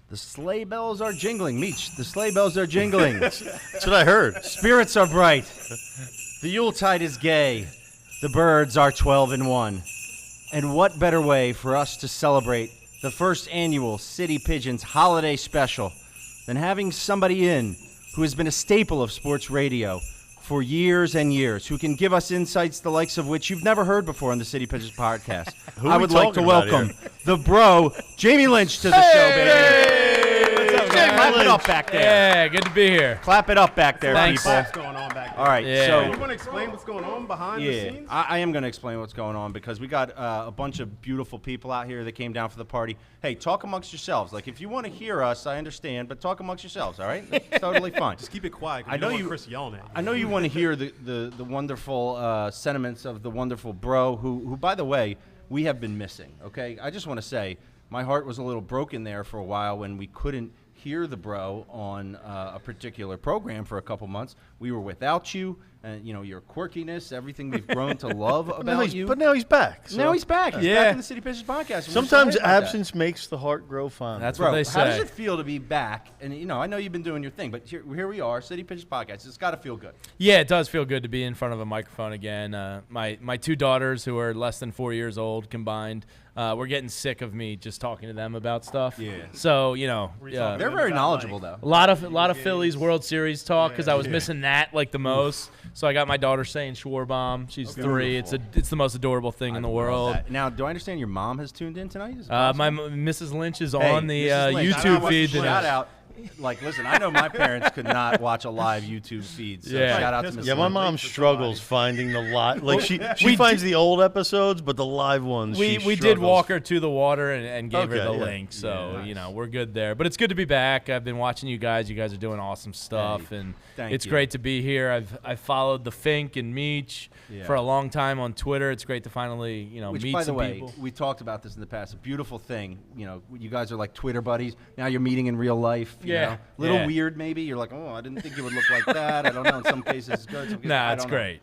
The sleigh bells are jingling. Meech, the sleigh bells are jingling. That's what I heard. Spirits are bright. The Yuletide is gay. The birds are 12 and 1. And what better way for us to celebrate the first annual City Pigeons holiday special than having somebody in who has been a staple of sports radio for years and years, who can give us insights the likes of which you've never heard before on the City Pigeons podcast. I would like to welcome the bro, Jamie Lynch, to the show, baby. Clap it up back there. Yeah, good to be here. Clap it up back there, Thanks. people. What's going on back there? All right, Yeah. so You want to explain what's going on behind the scenes? I am going to explain what's going on because we got a bunch of beautiful people out here that came down for the party. Hey, talk amongst yourselves. Like, if you want to hear us, I understand, but talk amongst yourselves, all right? That's totally fine. Just keep it quiet. I know you you- don't want Chris yelling at you. I know you want to hear the wonderful sentiments of the wonderful bro who, by the way, we have been missing, okay? I just want to say my heart was a little broken there for a while when we couldn't hear the bro on a particular program for a couple months. We were without you, and your quirkiness, everything we've grown to love about you. But now he's back. So. Now he's back. He's Yeah. back in the City Pigeons podcast. and we're so Sometimes happy about absence makes the heart grow fond. That's that. Bro, what they how does say. it feel to be back? And I know you've been doing your thing, but here we are, City Pigeons podcast. It's got to feel good. Yeah, it does feel good to be in front of a microphone again. My two daughters, who are less than 4 years old combined, we're getting sick of me just talking to them about stuff. Yeah. So They're very knowledgeable, though. a lot of Phillies World Series talk because I was missing that like the most. So I got my daughter saying Schwarbomb. She's 3. It's the most adorable thing in the world. Now, do I understand your mom has tuned in tonight? Is it My possible? Mrs. Lynch is Hey, on the Mrs. Lynch, I YouTube want feed. to Shout out. Like, listen, I know my parents could not watch a live YouTube feed. So Yeah. shout out to Mrs. Yeah, my Lynch. mom struggles finding the live. Like she finds the old episodes, but the live ones. We she did struggles. walk her to the water and gave her Okay, the yeah. link, so Yeah, nice. we're good there. But it's good to be back. I've been watching you guys. You guys are doing awesome stuff, and thank it's you. great to be here. I've followed the Fink and Meech Yeah. for a long time on Twitter. It's great to finally Which, meet by the some way, people. we talked about this in the past. A beautiful thing. You guys are like Twitter buddies. Now you're meeting in real life. Yeah. Little Yeah. weird, maybe. You're like, oh, I didn't think you would look like that. I don't know. In some cases, it's good. Some cases, Nah, I it's don't know. great.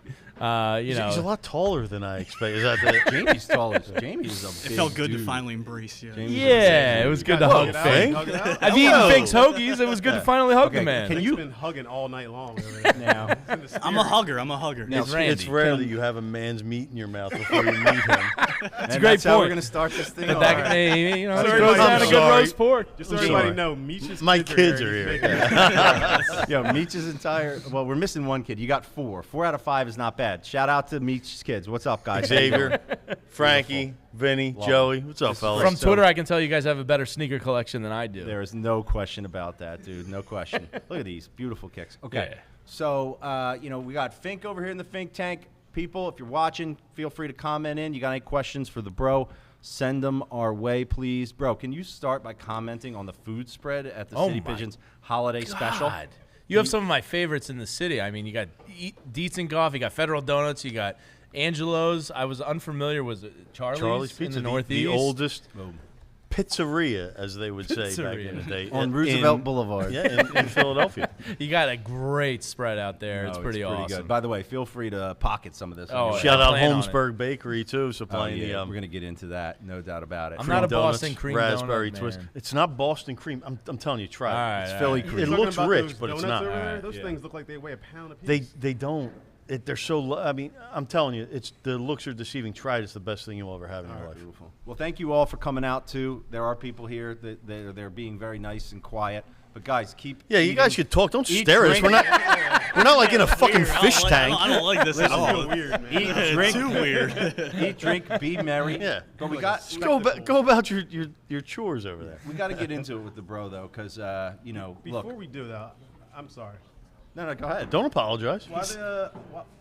He's a lot taller than I expected. Is that the? Jamie's tall. Jamie's a big It felt good dude. to finally embrace you. Jamie's a Yeah, big it was dude. good to Hug hug it out, Fink. hug it out. I've eaten Fink's hoagies. It was good to finally hug Okay, the man. can Fink's you- been hugging all night long. Over there. Now, I'm a hugger. I'm a hugger. Now, It's Randy. It's rare that you have a man's meat in your mouth before you meet him. it's a great that's how we're point. going to start this thing. But All that, right. hey, it Sorry, goes I'm down a good sorry. roast pork. Just so I'm everybody sorry. know, Meech's My kids kids are are here. here. Yo, Meech's entire. Well, we're missing one kid. You got 4. 4 out of 5 is not bad. Shout out to Meech's kids. What's up, guys? Xavier, Frankie, Vinny, Love Joey. What's up, fellas? From So- Twitter, I can tell you guys have a better sneaker collection than I do. There is no question about that, dude. No question. Look at these beautiful kicks. Okay, Yeah. so we got Fink over here in the Fink tank. People, if you're watching, feel free to comment in. You got any questions for the bro? Send them our way, please. Bro, can you start by commenting on the food spread at the Oh City my Pigeons holiday special? God. You have some of my favorites in the city. I mean, you got Dietz and Goff, you got Federal Donuts, you got Angelo's. I was unfamiliar. Was it Charlie's Pizza, in the Northeast? the oldest pizzeria, as they would say back Pizzeria. in the day, On in- Roosevelt Boulevard. Yeah, in Philadelphia. You got a great spread out there. No, it's pretty awesome. good. By the way, feel free to pocket some of this. Oh, on your Shout I out plan on it. Holmesburg Bakery too, Oh, supplying yeah, the we're gonna get into that, no doubt about it. I'm not a donuts, Boston cream raspberry donut twist. man. It's not Boston cream. I'm telling you, try it. All right, It's all Philly right. cream. It Talking looks about rich, those but it's donuts not. over there, Alright, those yeah. things look like they weigh a pound apiece. They don't. They're so. I mean, I'm telling you, it's the looks are deceiving. Try it. It's the best thing you'll ever have in your life. Beautiful. Well, thank you all for coming out too. There are people here that they're being very nice and quiet. But guys, keep Yeah, you guys eating. should talk. Don't Eat, stare at us. drink. We're not like in a fucking Weird. fish tank. I don't like this at all. Feel weird, man. Eat, drink, Too weird. eat, drink, be merry. Yeah. But we got Just go about your chores over there. we got to get into it with the bro though, because Before look. we do that, I'm sorry. No, go ahead. Don't apologize. Why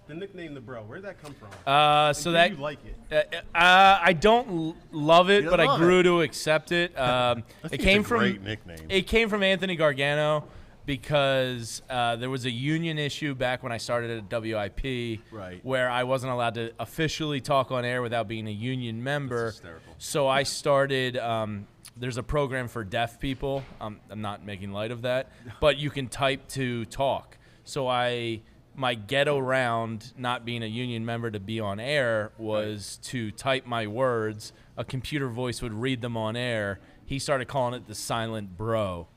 the nickname the bro? Where'd that come from? So And that do you like it? I don't love it, You but don't I love grew to accept it. It came it's a from great nickname. It came from Anthony Gargano because there was a union issue back when I started at WIP, Right. where I wasn't allowed to officially talk on air without being a union member. That's hysterical. So I started. There's a program for deaf people. I'm not making light of that, but you can type to talk. So I my get around not being a union member to be on air was to type my words. A computer voice would read them on air. He started calling it the silent bro.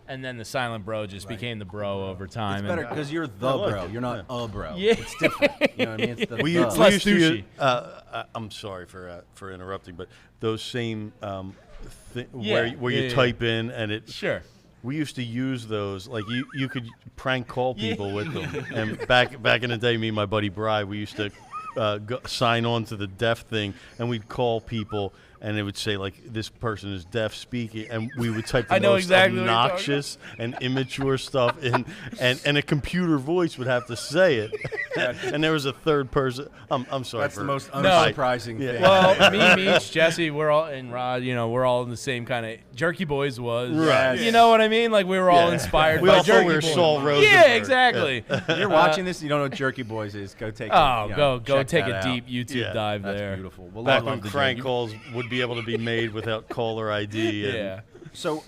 And then the silent bro just became the bro over time. It's better because you're the bro. You're not a bro. Yeah. It's different. You know what I mean? It's the We the. used less to use, douchey. I'm sorry for interrupting, but those same Yeah. where you Yeah. type in and it. Sure. We used to use those, like you could prank call people with them. And back in the day, me and my buddy Bri, we used to sign on to the deaf thing, and we'd call people, and it would say like, "This person is deaf speaking," and we would type the I know most exactly what you're talking obnoxious and immature stuff, and a computer voice would have to say it, and there was a third person. I'm sorry. That's for, the most No. unsurprising thing. Well, me, Meech, Jesse, we're all, and Rod, we're all in the same kind of, Jerky Boys was. Right. You know what I mean? Like, we were all inspired We by all thought Jerky we were Boys. Saul Rosenberg. Yeah, exactly. You're watching this, you don't know what Jerky Boys is. Go take Go check take that a out. deep YouTube Yeah, dive That's there. beautiful. Well, Back I when love the crank Jerky. calls would be able to be made without caller ID. And, Yeah. So,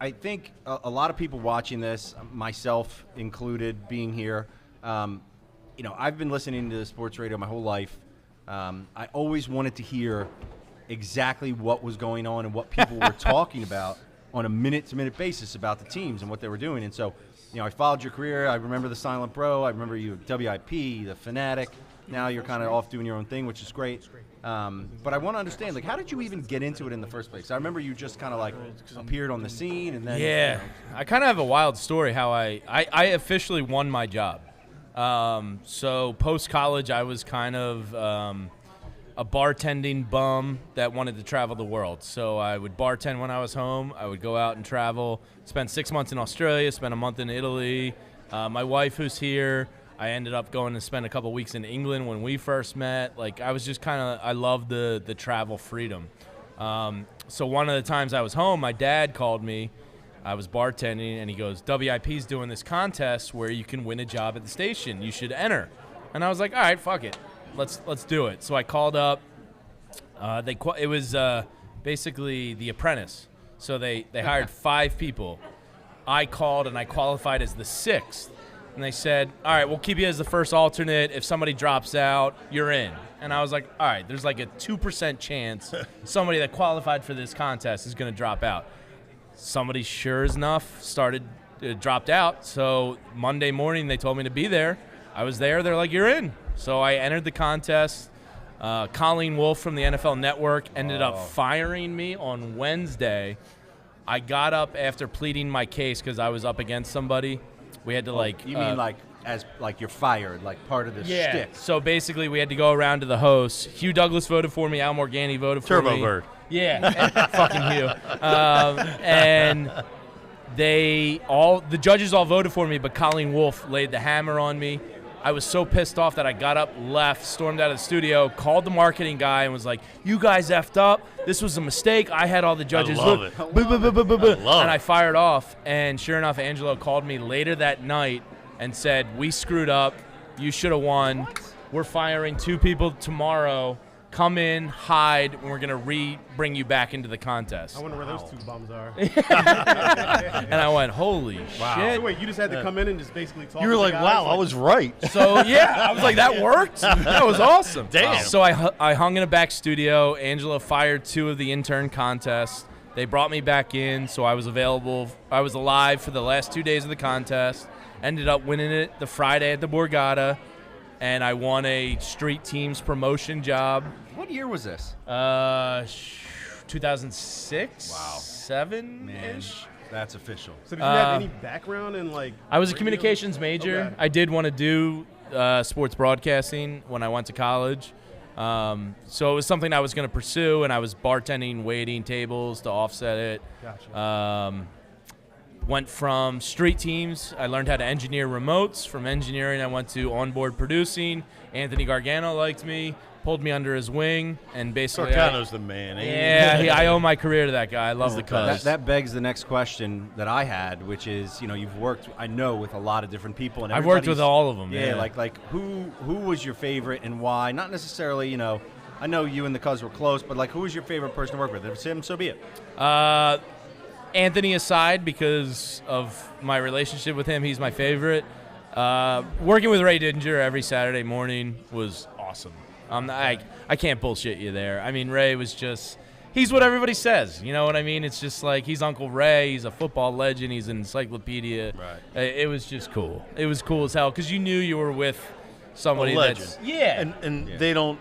I think a lot of people watching this, myself included, being here, I've been listening to sports radio my whole life. I always wanted to hear exactly what was going on and what people were talking about on a minute-to-minute basis about the teams and what they were doing. And so, I followed your career. I remember the Silent Bro. I remember you at WIP, the Fanatic. Now you're kind of off doing your own thing, which is great. But I want to understand, like, how did you even get into it in the first place? I remember you just kind of like appeared on the scene, and then Yeah. I kind of have a wild story how I officially won my job. So post-college, I was kind of a bartending bum that wanted to travel the world. So I would bartend when I was home. I would go out and travel, spend 6 months in Australia, spend a month in Italy. My wife, who's here, I ended up going to spend a couple weeks in England when we first met. Like, I was just I loved the travel freedom. So one of the times I was home, my dad called me. I was bartending, and he goes, WIP's doing this contest where you can win a job at the station. You should enter. And I was like, all right, fuck it. Let's do it. So I called up. It was basically The Apprentice. So they hired 5 people. I called, and I qualified as the 6th. And they said, all right, we'll keep you as the first alternate. If somebody drops out, you're in. And I was like, all right, there's like a 2% chance somebody that qualified for this contest is going to drop out. Somebody, sure as enough, dropped out. So Monday morning, they told me to be there. I was there. They're like, you're in. So I entered the contest. Colleen Wolfe from the NFL Network ended up firing me on Wednesday. I got up after pleading my case because I was up against somebody. We had to You mean as you're fired, like part of the shtick? So basically, we had to go around to the hosts. Hugh Douglas voted for me. Al Morgani voted for me. Turbo Bird. Yeah, fucking Hugh. And the judges all voted for me, but Colleen Wolfe laid the hammer on me. I was so pissed off that I got up, left, stormed out of the studio, called the marketing guy, and was like, "You guys effed up. This was a mistake. I had all the judges I love look." it. And I fired off, and sure enough, Angelo called me later that night and said, "We screwed up. You should have won. We're firing 2 people tomorrow. Come in, hide, and we're going to bring you back into the contest." I wonder where those 2 bums are. And I went, holy So shit. wait, you just had to come in and just basically talk. You were to the like, guys, wow, I was right. So, yeah, I was like, that worked? That was awesome. Damn. So I hung in a back studio. Angela fired 2 of the intern contests. They brought me back in, so I was available. I was alive for the last 2 days of the contest. Ended up winning it the Friday at the Borgata, and I won a street team's promotion job. What year was this? 2006? Wow. 7-ish? That's official. So did you have any background in like? I was a radio? communications major. Okay. I did want to do sports broadcasting when I went to college. So it was something I was going to pursue, and I was bartending, waiting tables to offset it. Gotcha. Went from street teams. I learned how to engineer remotes. From engineering, I went to onboard producing. Anthony Gargano liked me, pulled me under his wing, and basically, Gargano's the man. Ain't he? I owe my career to that guy. I love the cuz. That begs the next question that I had, which is, you've worked, I know, with a lot of different people, and I've worked with everybody's- all of them. Yeah, like who was your favorite and why? Not necessarily, I know you and the cuz were close, but like, who was your favorite person to work with? If it's him, so be it. Anthony aside, because of my relationship with him, he's my favorite. Working with Ray Didinger every Saturday morning was awesome. I can't bullshit you there. I mean, Ray was just, he's what everybody says. You know what I mean? It's just like he's Uncle Ray. He's a football legend. He's an encyclopedia. Right. It was just cool. It was cool as hell because you knew you were with somebody A legend. that's And they don't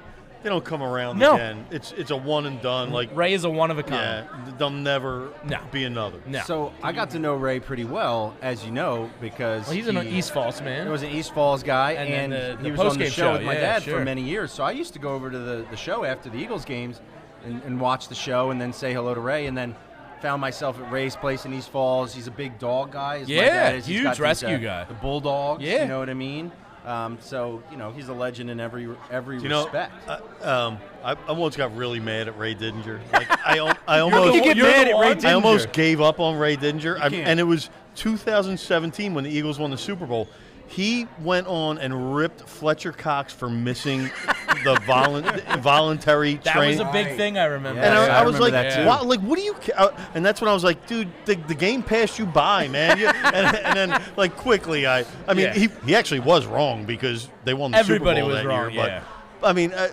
come around No. again. It's a one and done. Like Ray is a one of a yeah, kind. there'll never No. be another. No. So I got to know Ray pretty well, as you know, because Well, he's an East Falls man. He was an East Falls guy, And and, then the he was on the postgame show show, with my yeah, dad sure. for many years. So I used to go over to the show after the Eagles games and watch the show and then say hello to Ray, and then found myself at Ray's place in East Falls. He's a big dog guy. As my Yeah, dad is. He's huge got these, rescue guy. The Bulldogs, Yeah. you know what I mean? So, he's a legend in every You know, respect. I once got really mad at Ray Didinger. Like I almost You get mad at Ray Didinger. I almost gave up on Ray Didinger. can't. And it was 2017 when the Eagles won the Super Bowl. He went on and ripped Fletcher Cox for missing the voluntary That training. was a big thing, I remember. And Yeah, I was remember like, that too. what do you and that's when I was like, dude, the game passed you by, man. And then, like, quickly, I mean, Yeah. he actually was wrong because they won the Everybody Super Bowl was that wrong, year. yeah. But, I mean, It's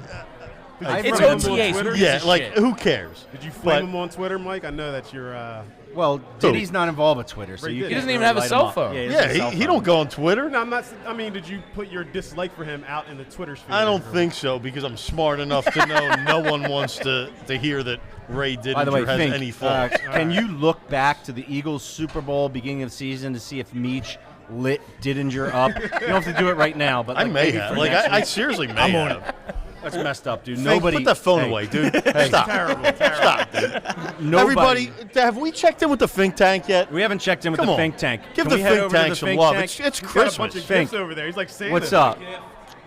Flame him on OTAs. Twitter? Who yeah, gives a like, shit? who cares? Did you flame But- him on Twitter, Mike? I know that's your. Well, Diddy's not involved with Twitter, so Ray you Diddy. can't He doesn't even really have a light cell him up. phone. Yeah, Yeah, he don't go on Twitter. No, I'm not. I mean, did you put your dislike for him out in the Twitter sphere? I don't think so because I'm smart enough to know no one wants to hear that Ray By the way, Didinger has Fink, any faults. can you look back to the Eagles Super Bowl beginning of the season to see if Meech lit Didinger up? You don't have to do it right now, but I like, may maybe have. for Like, next I week. seriously may have. That's messed up, dude. Fink, Nobody put that phone hey, away, dude. Hey, Stop. Terrible. Stop, dude. Nobody. Everybody, have we checked in with the Fink tank yet? We haven't checked in with Come the on. Fink tank. Give Can the we head Fink over to tank the some Fink love. tank? It's He's got a bunch Christmas. of Fink. gifts over there. He's like Santa. What's up?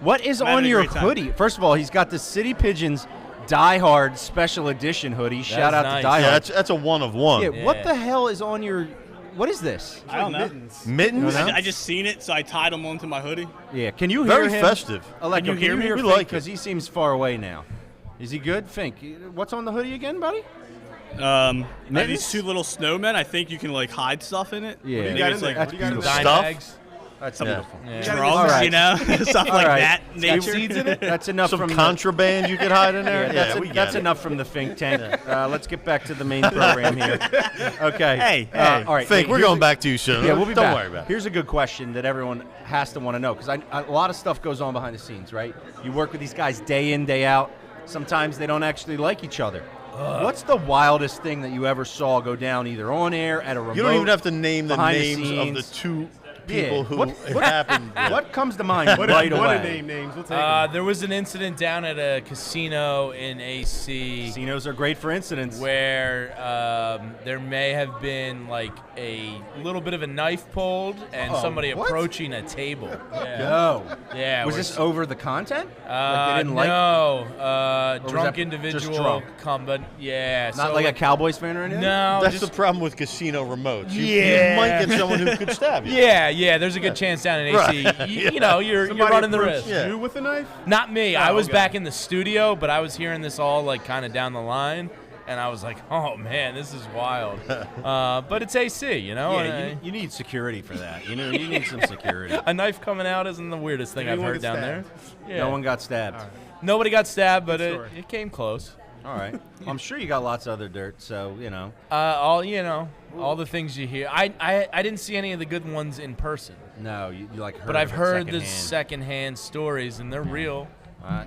What is I'm having on a your great time. hoodie? First of all, he's got the City Pigeons Die Hard Special Edition hoodie. Shout out nice. to Die Yeah, Hard. that's a one of one. Yeah, what the hell is on your? What is this? I don't know. Mittens. Mittens? You know? I just seen it, so I tied them onto my hoodie. Yeah, can you hear Very him? festive. Aleka, Can you hear me? We Fink? like it. Because he seems far away now. Is he good? Fink, what's on the hoodie again, buddy? I have Mittens? these two little snowmen. I think you can like hide stuff in it. Yeah. What do you Maybe got in it's there? like What do you got in beautiful. there? Dime Stuff? bags. That's Yeah. beautiful. Yeah. drugs, All right. you know, stuff All like right. that. It's got Nature. seeds in it? That's enough Some from the- contraband you could hide in there? Yeah, we get that's it. enough from the Fink tank. Let's get back to the main program here. Okay. Hey, all right. Fink, hey, we're here's going a- back to you soon. Yeah, we'll be Don't back. worry about it. Here's a good question that everyone has to want to know because a lot of stuff goes on behind the scenes, right? You work with these guys day in, day out. Sometimes they don't actually like each other. What's the wildest thing that you ever saw go down either on air, at a remote? You don't even have to name the behind the names of the scenes? two people Yeah. who it happened with. What comes to mind What right want to away? name names? We'll take 'em. There was an incident down at a casino in AC Casinos are great for incidents. where there may have been like a little bit of a knife pulled and somebody what? approaching a table. Yeah. No. Yeah. Was we're this over the content? Like they didn't no, was drunk that just individual. drunk? But yeah, Not so like a Cowboys fan or anything? no. That's just, the problem with casino remotes. You Yeah. might get someone who could stab you. yeah. There's a good chance down in AC. Right. You know, you're Somebody running the approached risk. Yeah. You with a knife? Not me. I was okay. back in the studio, but I was hearing this all like kind of down the line, and I was like, "Oh man, this is wild." But it's AC, you know. Yeah, and you need security for that. You need some security. a knife coming out isn't the weirdest thing I've Anyone heard get down there. stabbed? Yeah. No one got stabbed. Nobody got stabbed, but Good story. it came close. All right. I'm sure you got lots of other dirt, so, you know. All the things you hear. I didn't see any of the good ones in person, No, you like heard but I've of it heard the secondhand. secondhand stories, and they're real.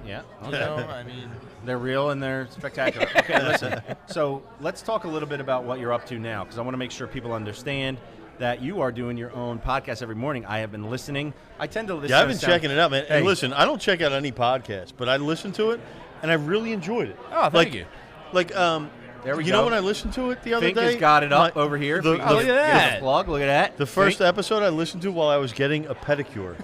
Yeah. You know, I mean, They're real and they're spectacular. Okay, listen. So let's talk a little bit about what you're up to now, because I want to make sure people understand that you are doing your own podcast every morning. I have been listening. I tend to listen. Yeah, I've been to sound- checking it out, man. Hey. And listen, I don't check out any podcast, but I listened to it, and I really enjoyed it. oh, thank like, you. Like, There we you go. know when I listened to it the other Fink day? has got it up My- over here. the- Fink- the- look at that. Here's a plug. Look at that. The first Fink. episode I listened to while I was getting a pedicure.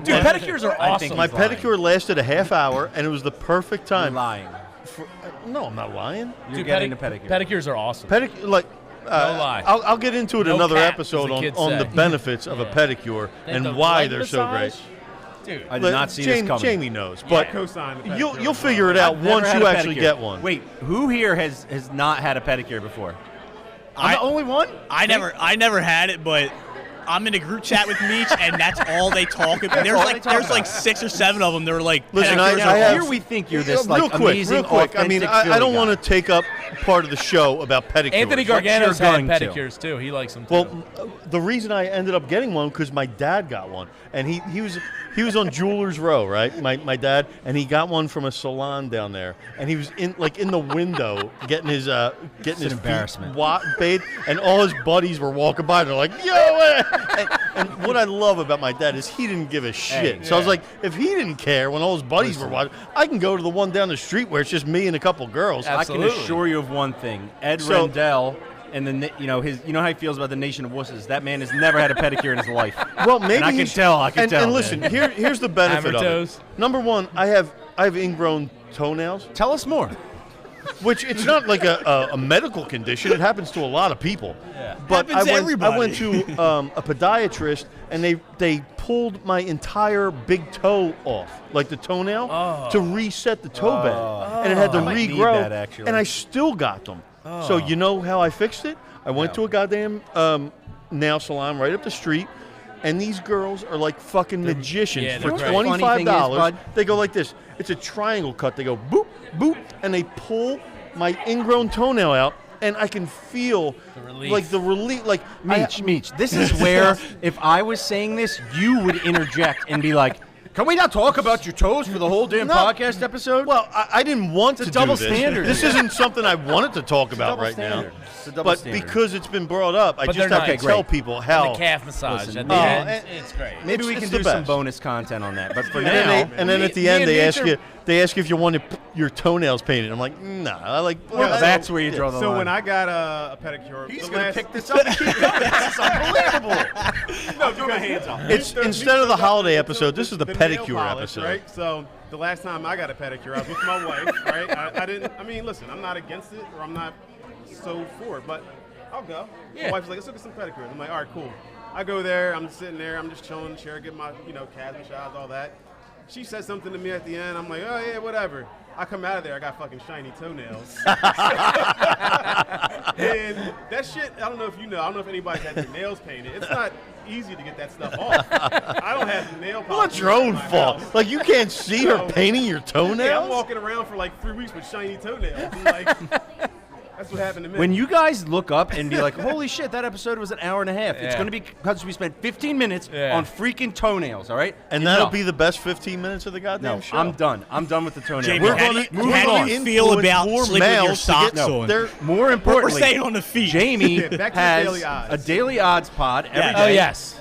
Dude, pedicures are I awesome. think My He's lying. pedicure lasted a half hour, and it was the perfect You're time. lying. No, I'm not lying. You're Dude, getting a pedicure. Pedicures are awesome. Like, lie. I'll get into it No another cap, episode as the on, kids on the say. benefits of a Yeah. pedicure And the and why leg they're so massage? great. Dude, I did not see this coming. Jamie knows, but Co-sign the you'll pedicure. figure it out I've never once had you a actually pedicure. get one. Wait, who here has not had a pedicure before? I'm the only one? I never had it, but I'm in a group chat with Meech, and that's all they talk about. There's like 6 or 7 of them. They're like, Listen, Now, I have, here we think you're this like real quick, amazing, real quick. I mean, authentic I don't Philly want to take up part of the show about pedicures. Anthony you're Gargano's had going to. pedicures too. He likes them too. Well, the reason I ended up getting one because my dad got one, and he was on Jewelers Row, right? My dad, and he got one from a salon down there, and he was in the window getting his embarrassment. feet bathed, and all his buddies were walking by. They're like, "Yo!" And what I love about my dad is he didn't give a shit. So I was like, if he didn't care when all his buddies were watching, I can go to the one down the street where it's just me and a couple girls. Absolutely. I can assure you of one thing: Ed Rendell, and how he feels about the nation of wusses. That man has never had a pedicure in his life. Well, maybe and I can tell. And listen, here's the benefit Hammer of toes. it. Number one, I have ingrown toenails. Tell us more. Which it's not like a medical condition. It happens to a lot of people. But Happens to everybody. I went to a podiatrist, and they pulled my entire big toe off, like the toenail, to reset the toe bed. And it had to I might need regrow. that, actually. And I still got them. So you know how I fixed it? I went to a goddamn nail salon right up the street. And these girls are like fucking magicians. yeah, For they're great. $25, they go like this. It's a triangle cut. They go boop, boop, and they pull my ingrown toenail out, and I can feel the relief. Like Meech, this is where if I was saying this, you would interject and be like, "Can we not talk about your toes for the whole damn podcast episode?" Well, I didn't want to a double do this. standard. This isn't something I wanted to talk about right standard. now. It's a double But standard. because it's been brought up, I But just they're have to nice. tell Great. people how. The calf massage Listen, at the oh, end. and- It's great. maybe we it's can the do some best. bonus content on that. But for And now, then at the Me end, and they Meech ask are- you. They ask you if you want your toenails painted. I'm like, nah. I like. well, that's where you draw the So line. when I got a pedicure, He's the gonna last- pick this up and keep going. This is unbelievable. No, throw my hands off. It's instead of the holiday episode. This is the nail pedicure polish, episode. right? So the last time I got a pedicure, I was with my wife, right? I didn't. I mean, listen, I'm not against it, or I'm not so for it, but I'll go. My wife's like, let's look at some pedicures. I'm like, all right, cool. I go there. I'm sitting there. I'm just chilling in the chair, get my calf massage, all that. She said something to me at the end. I'm like, oh yeah, whatever. I come out of there. I got fucking shiny toenails. And that shit, I don't know if you know. I don't know if anybody's had their nails painted. It's not easy to get that stuff off. I don't have nail polish. Well, it's your own in my fault. house. Like you can't see her So- painting your Yeah, I'm toenails. walking around for like 3 weeks with shiny toenails. I'm like, that's what happened to me. When you guys look up and be like, holy shit, that episode was an hour and a half. It's Yeah. going to be because we spent 15 minutes Yeah. on freaking toenails, all right? And that'll be the best 15 minutes of the goddamn No, show. I'm done. I'm done with the toenails. Jamie, We're how going do to you- how do you feel about more sleeping with your males to get socks on? their More We're importantly, staying on the feet. Jamie Yeah, back to the has Daily Odds. a Daily Odds pod every Yeah. day. Oh, yes.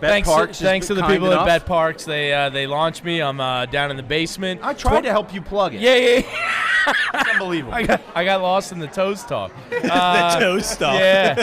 Bet Parks has Thanks to been the kind people enough. at Bet Parks. They launched me. I'm down in the basement. I tried to help you plug it. Yeah. It's unbelievable. I got lost in the toes talk. The toe stuff. Yeah.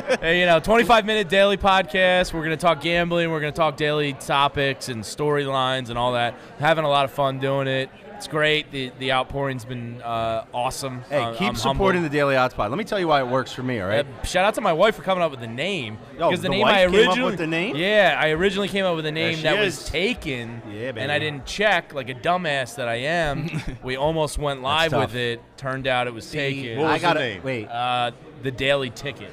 25-minute daily podcast. We're going to talk gambling. We're going to talk daily topics and storylines and all that. Having a lot of fun doing it. It's great. The outpouring's been awesome. Hey, keep I'm supporting humbled. the Daily Odds pod. Let me tell you why it works for me, all right? Shout out to my wife for coming up with the name. Oh, Because the name wife I came up originally with the name? Yeah, I originally came up with a name she that is. was taken. Yeah, baby. And I didn't check like a dumbass that I am. We almost went live tough. with it. Turned out it was taken. What was I got the to name? wait. The Daily Ticket.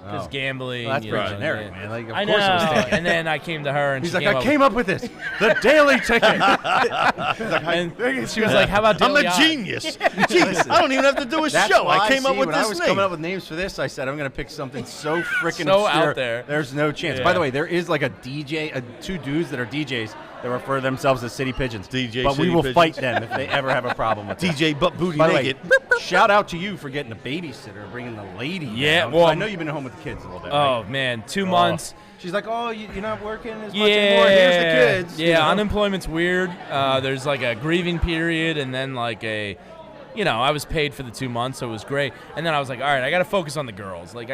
Because Oh. gambling. Well, that's you pretty know, generic, yeah. man. Like, of I course it was know. taken. And then I came to her and He's she like, I up came up with this. The Daily Ticket. and she was like, "How about I'm Daily a Odds?" genius. Jeez, I don't even have to do a That's show. why I came up see, with when this I was name. coming up with names for this, I said I'm going to pick something so freaking So obscure. out there. There's no chance. Yeah. By the way, there is like a DJ, two dudes that are DJs that refer themselves as City Pigeons. DJ but we City will Pigeons. fight them if they ever have a problem with that. DJ Butt Booty By the way, Naked. shout out to you for getting a babysitter, bringing the lady. Yeah, down. well, I know you've been home with the kids a little bit. Oh right? man, 2 months. She's like, oh, you're not working as Yeah, much anymore. Here's the kids. Yeah, you know? unemployment's weird. There's like a grieving period, and then like I was paid for the 2 months, so it was great. And then I was like, all right, I got to focus on the girls. Like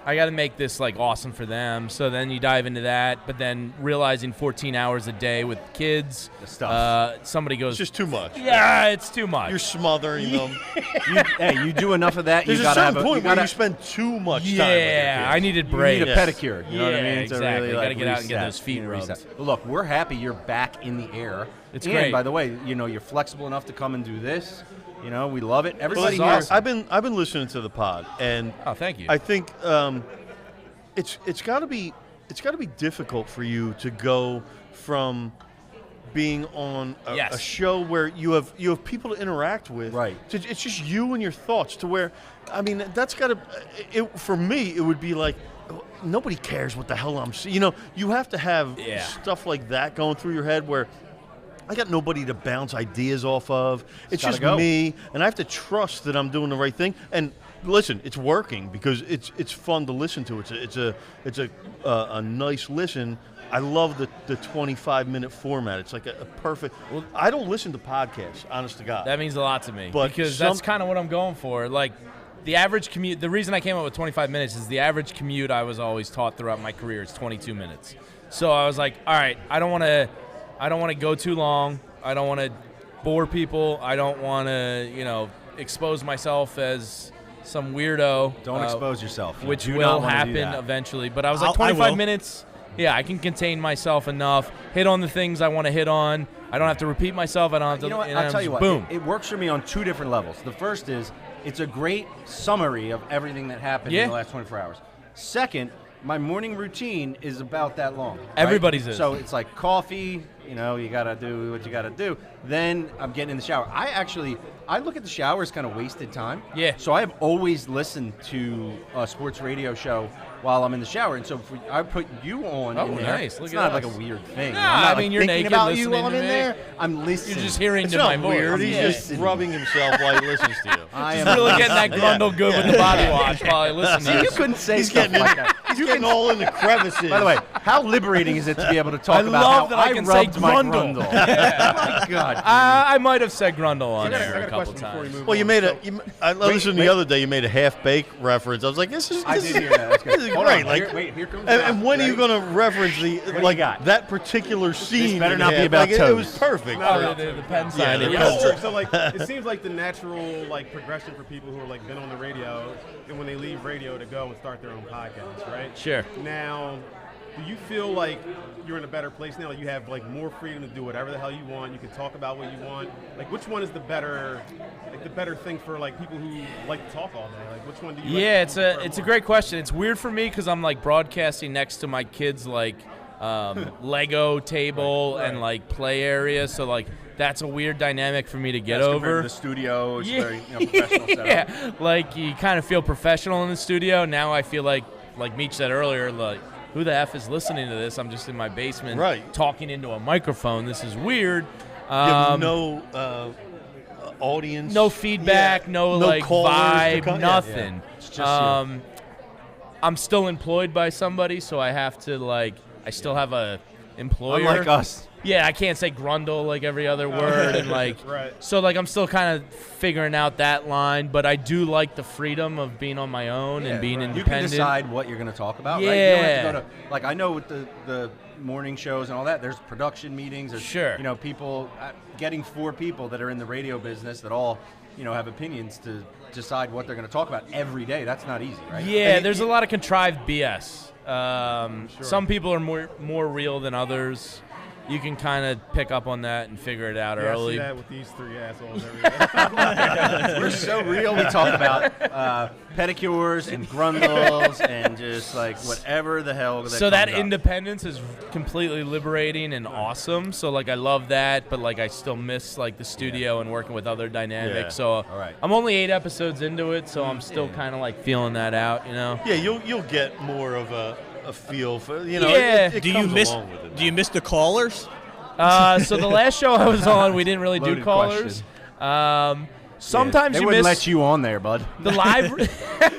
I got to make this like awesome for them. So then you dive into that, but then realizing 14 hours a day with kids, The stuff. somebody goes, It's just too much. yeah, it's too much. You're smothering them. You do enough of that, There's you a gotta certain have point you where gotta, you spend too much time with your yeah, kids. I needed you breaks. need a Yes. pedicure. You know what I Yeah, mean? exactly. To really, You gotta like, get out and get reset. those feet You know, rubbed. reset. Well, look, we're happy you're back in the air. It's and great. by the way, you're flexible enough to come and do this. We love it. Well, Everybody Well, here. awesome. I've been listening to the pod, and Oh, thank you. I think it's got to be it's got to be difficult for you to go from being on a show where you have people to interact with. Right. It's just you and your thoughts to where, I mean, that's got to, for me, it would be like, nobody cares what the hell I'm saying. You know, you have to have stuff like that going through your head where I got nobody to bounce ideas off of. It's just me, and I have to trust that I'm doing the right thing. And listen, it's working because it's fun to listen to. It's a nice listen. I love the 25-minute format. It's like a perfect. Well, I don't listen to podcasts, honest to God. That means a lot to me because that's kind of what I'm going for. Like the average commute. The reason I came up with 25 minutes is the average commute I was always taught throughout my career is 22 minutes. So I was like, all right, I don't want to go too long. I don't want to bore people. I don't want to, expose myself as some weirdo. Don't expose yourself. Which will happen eventually. But I was like, 25 minutes. Yeah, I can contain myself enough, hit on the things I want to hit on. I don't have to repeat myself. I don't have to. You know what? I'll tell you what. Boom. It works for me on two different levels. The first is it's a great summary of everything that happened in the last 24 hours. Second, my morning routine is about that long. Right? Everybody's is. So it's like coffee, you got to do what you got to do. Then I'm getting in the shower. I look at the shower as kind of wasted time. Yeah. So I have always listened to a sports radio show while I'm in the shower. And so I put you on in there. Nice. It's not like a weird thing. No, I'm not, you're thinking naked about listening you while I'm to in me. there. I'm listening. You're just hearing It's to not my voice. weird. He's just rubbing himself while he listens to you. I Just am really getting that grundle good with the body wash while I listen to You this. couldn't say He's stuff getting like that. He's getting all in the crevices. By the way, how liberating is it to be able to talk I about love how that I can say rubbed my grundle. grundle? My God. I might have said grundle on I there got a a couple question before we times. move Well, on. you made I listened wait. the other day. You made a half-baked reference. I was like, this is I did hear that. That's good. This is Hold great. on. Like, Here comes and when are you going to reference do you got? that particular scene? better in not be half? about It toes. was perfect. Oh, the pen sign. the Yeah, pen sign. So it seems like the natural progression for people who are been on the radio, and when they leave radio to go and start their own podcast, right? Sure. Now, do you feel like you're in a better place now? Like you have more freedom to do whatever the hell you want. You can talk about what you want. Like which one is the better thing for people who like to talk all day? Like which one do you? Yeah, prefer it's a more? great question. It's weird for me because I'm broadcasting next to my kids' Lego table and play area, so that's a weird dynamic for me to get As over. compared to the studio, it's very professional setup. Yeah, you kind of feel professional in the studio. Now I feel like Meech said earlier, who the F is listening to this? I'm just in my basement talking into a microphone. This is weird. You have no audience, no feedback, no callers to vibe, come- nothing. It's just you. I'm still employed by somebody, so I have to I still have a employer. Unlike us. Yeah, I can't say grundle like every other word, and Right. so I'm still kind of figuring out that line, but I do like the freedom of being on my own and being You can independent. decide what you're going to talk about, right? Yeah. You don't have to go to, I know with the morning shows and all that, there's production meetings. There's, Sure. People, getting 4 people that are in the radio business that all, have opinions to decide what they're going to talk about every day. That's not easy, right? Yeah, there's a lot of contrived BS. Some people are more real than others. You can kind of pick up on that and figure it out Yeah, early. I see that with these 3 assholes every day. We're so real. We talk about pedicures and grundles and just whatever the hell. So that comes up. independence is completely liberating and awesome. So I love that, but I still miss the studio and working with other dynamics. Yeah. So right. I'm only 8 episodes into it, so I'm still kind of feeling that out, Yeah, you'll get more of a feel for Yeah. It Do you comes miss? along with it. Do you miss the callers? So the last show I was on, we didn't really do Loaded callers. Sometimes they you wouldn't miss let you on there, bud. the live.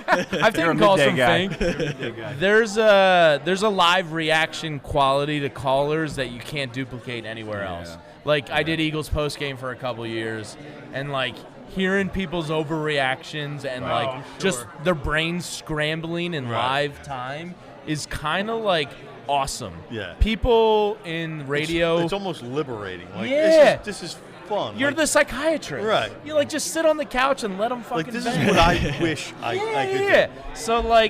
I've You're a taken calls from midday guy. Fink. There's a live reaction quality to callers that you can't duplicate anywhere else. I did Eagles post game for a couple years, and hearing people's overreactions and I'm just sure. their brains scrambling in live time is kind of awesome. Yeah. People in radio. It's almost liberating. Yeah. This is fun. You're the psychiatrist. Right. You just sit on the couch and let them fucking this vent. is what I wish I could Yeah. do. So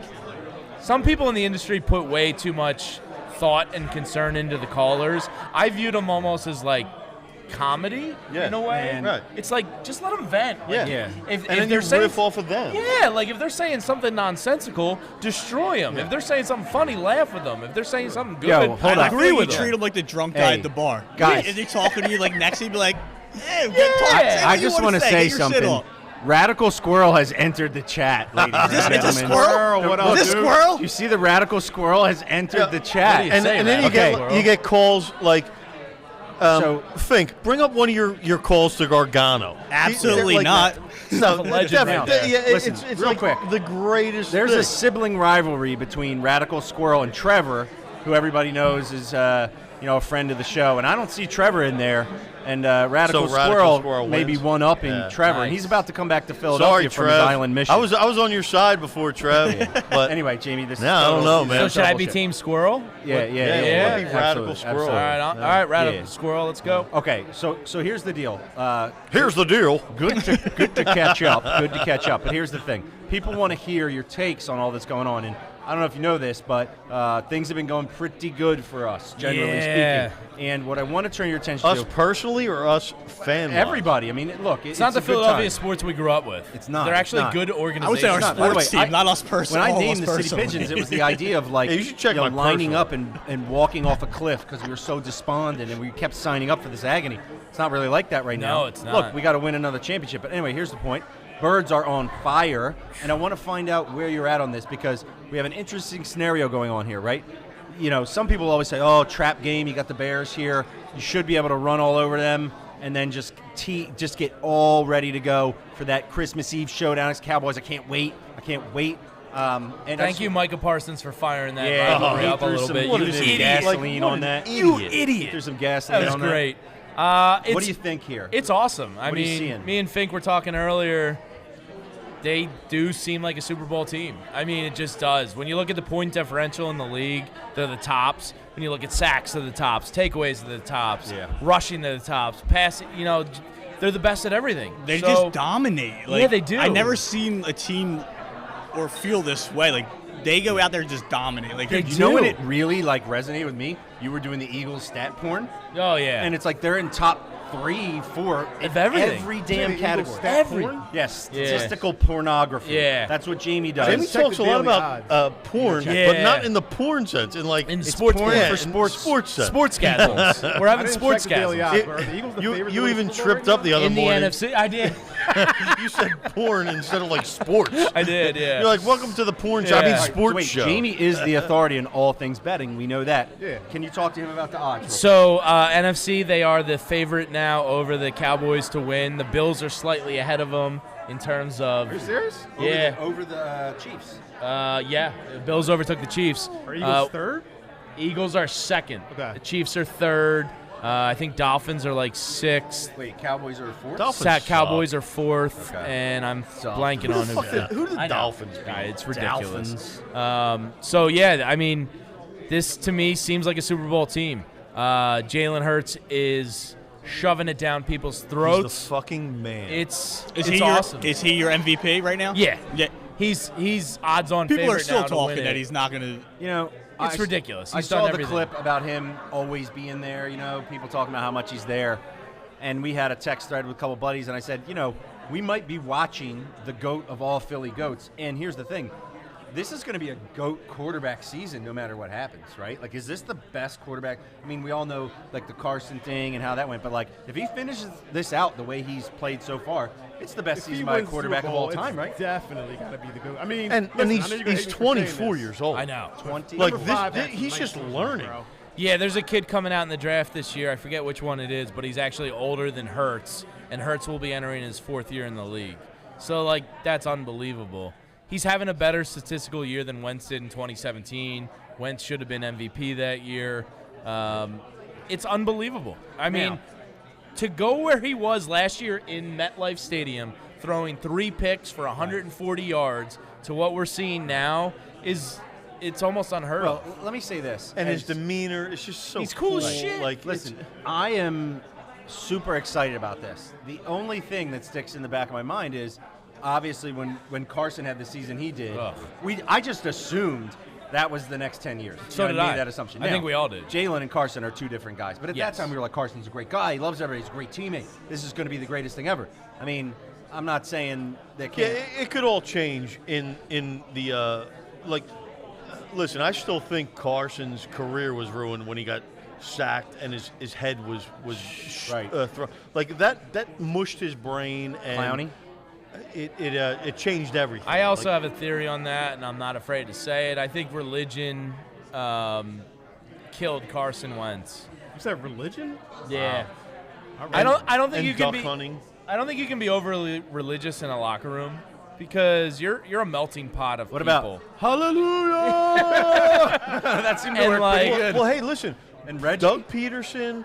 some people in the industry put way too much thought and concern into the callers. I viewed them almost as comedy in a way. man. Right. It's like, just let them vent. Like, Yeah. If And then they're you saying, riff off of them. Yeah, like if they're saying something nonsensical, destroy them. If they're saying something funny, laugh with them. If they're saying something good, Yo, hold I on. feel agree like with you them. treat him like the drunk guy Hey, at the bar. guys. Is he talking to you like next to you, be like, hey, I just want to say something. Radical Squirrel has entered the chat, ladies and It's a gentlemen. squirrel? What up, Is this dude? squirrel? You see the Radical Squirrel has entered the chat. What do you And say, then man? you get calls like, So- Fink, bring up one of your calls to Gargano. Absolutely not. No, legend right there. yeah, Listen, it's real like quick. the greatest. There's thing. a sibling rivalry between Radical Squirrel and Trevor, who everybody knows is a friend of the show, and I don't see Trevor in there. And Radical So Radical Squirrel Squirrel may be wins. one up in Yeah. Trevor, and Nice. he's about to come back to Sorry, Philadelphia from his Trev. island mission. I was on your side before Trev, but Anyway, Jamie, this. No, I don't know, man. So should I be bullshit. Team Squirrel? Yeah, Yeah, yeah, be Radical Squirrel. All right, all right, Radical Yeah. Squirrel, let's go. Okay, so here's the deal. here's the deal. Good to catch up. Good to catch up. But here's the thing: people want to hear your takes on all that's going on, and I don't know if you know this, but things have been going pretty good for us, generally Yeah. speaking. And what I want to turn your attention Us to, personally or us fan? everybody. I mean, look, It's not the a good Philadelphia time. sports we grew up with. It's not, They're it's actually not. good I organizations. would say our By the way, sports team, not us personally. When I all of named us the City personally. Pigeons, it was the idea of like Yeah, you should check my lining personal. up and walking off a cliff because we were so despondent and we kept signing up for this agony. It's not really like that right now. No, it's not. Look, we got to win another championship. But anyway, here's the point. Birds are on fire, and I want to find out where you're at on this because we have an interesting scenario going on here, right? You know, some people always say, "Oh, trap game. You got the Bears here. You should be able to run all over them, and then just get all ready to go for that Christmas Eve showdown against Cowboys." I can't wait. And Thank you, Micah Parsons, for firing that Yeah, rivalry he up a threw little some, bit. what You an idiot. gasoline Like, what on an that. You idiot. Threw some gasoline That was on great. What It's- do you think here? It's awesome. I What are you mean, seeing? me and Fink were talking earlier. They do seem like a Super Bowl team. I mean, it just does. When you look at the point differential in the league, they're the tops. When you look at sacks, they're the tops. Takeaways, they're the tops. Yeah. Rushing, they're the tops. Passing, they're the best at everything. They So- just dominate. Like, Yeah, they do. I never seen a team or feel this way. Like they go out there and just dominate. Like They You know when do. it really resonated with me? You were doing the Eagles stat porn, Oh, yeah. and it's like they're in top 3, 4 in Of everything. every The damn Eagles category. stat Every- porn? Yes, Yeah. statistical pornography. Yeah. That's what Jamie does. Jamie Check talks the a lot daily about odds. porn, Yeah. but not in the porn sense. In like in It's sports porn porn. for in sports sense. Sports scandals. We're I having didn't sports check the daily scandals. odds, bro. Are the Eagles the favorite to You win even the Super Bowl tripped right up the now? other In the morning. NFC, I did. You said porn instead of like sports. I did, yeah. You're like, welcome to the porn Yeah. show. I mean, All right, sports Wait, show. Jamie is the authority in all things betting. We know that. Yeah. Can you talk to him about the odds? So NFC, they are the favorite now over the Cowboys to win. The Bills are slightly ahead of them in terms of Are you serious? yeah, Over the Chiefs. yeah. The Bills overtook the Chiefs. Are Eagles third? Eagles are second. Okay. The Chiefs are third. I think Dolphins are like sixth. Wait, Cowboys are 4th? Dolphins Cowboys are fourth, Okay. and I'm So- blanking Who on the fuck did- who did I know. Dolphins beat? Yeah, it's ridiculous. Dolphins. So yeah, I mean, this to me seems like a Super Bowl team. Jalen Hurts is shoving it down people's He's throats. the fucking man. It's is it's he awesome. your your MVP right now? Yeah. Yeah. He's odds on People favorite are still now to win talking it. that he's not gonna. You know, It's ridiculous. I He's saw done the everything. clip about him always being there, people talking about how much he's there. And we had a text thread with a couple buddies, and I said, we might be watching the GOAT of all Philly GOATs. And here's the thing. This is going to be a GOAT quarterback season no matter what happens, right? Like, is this the best quarterback? I mean, we all know, like, the Carson thing and how that went. But, like, if he finishes this out the way he's played so far, it's the best If he season by a wins quarterback Super of all Bowl, time, it's right? Definitely got to be the GOAT. I mean, and listen, I know he's you're gonna hate me for saying 24 this. years old. I know. 20. Like Number this, 5 has some he's nice just receivers, learning. bro. Yeah, there's a kid coming out in the draft this year. I forget which one it is, but he's actually older than Hurts, and Hurts will be entering his 4th year in the league. So, like, that's unbelievable. He's having a better statistical year than Wentz did in 2017. Wentz should have been MVP that year. It's unbelievable. I mean, to go where he was last year in MetLife Stadium, throwing 3 picks for 140 yards, to what we're seeing now it's almost unheard Well, of. let me say this. And his As- demeanor is just so He's cool as shit. Like, Listen, I am super excited about this. The only thing that sticks in the back of my mind is, obviously, when Carson had the season he did, Ugh. I just assumed that was the next 10 years. So did I. made that assumption. I think we all did. Jalen and Carson are two different guys. But at Yes. that time, we were like, Carson's a great guy. He loves everybody. He's a great teammate. This is going to be the greatest thing ever. I mean, I'm not saying that Yeah, can't. it could all change in the listen, I still think Carson's career was ruined when he got sacked and his head was Right. like that mushed his brain and Clowny? It changed everything. I also have a theory on that, and I'm not afraid to say it. I think religion killed Carson Wentz. You said religion? Yeah. All I right. don't think and you can duck be. hunting. I don't think you can be overly religious in a locker room because you're a melting pot of What people. about Hallelujah? That seemed to And work like- pretty good. Well, hey, listen. And Reggie? Doug Peterson,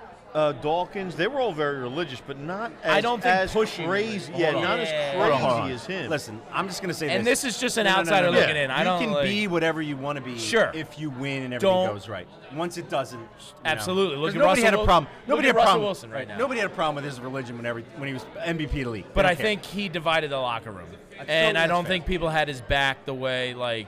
Dawkins, they were all very religious, but not as, I don't think as pushing. crazy. Hold Yeah, on. not Yeah. as Hold crazy on. as him. Listen, I'm just going to say And this. this is just an No, no, no, outsider no, no. looking in. I don't You can like, be whatever you want to be Sure. if you win and everything Don't- goes right. Once it doesn't, Absolutely. Look 'Cause at nobody Russell had a Wil- problem. look Nobody at had a Russell problem. Wilson right now. Nobody had a problem with his religion when he was MVP of the league. But They I don't care. think he divided the locker room, That's and I totally don't fair. think people had his back the way like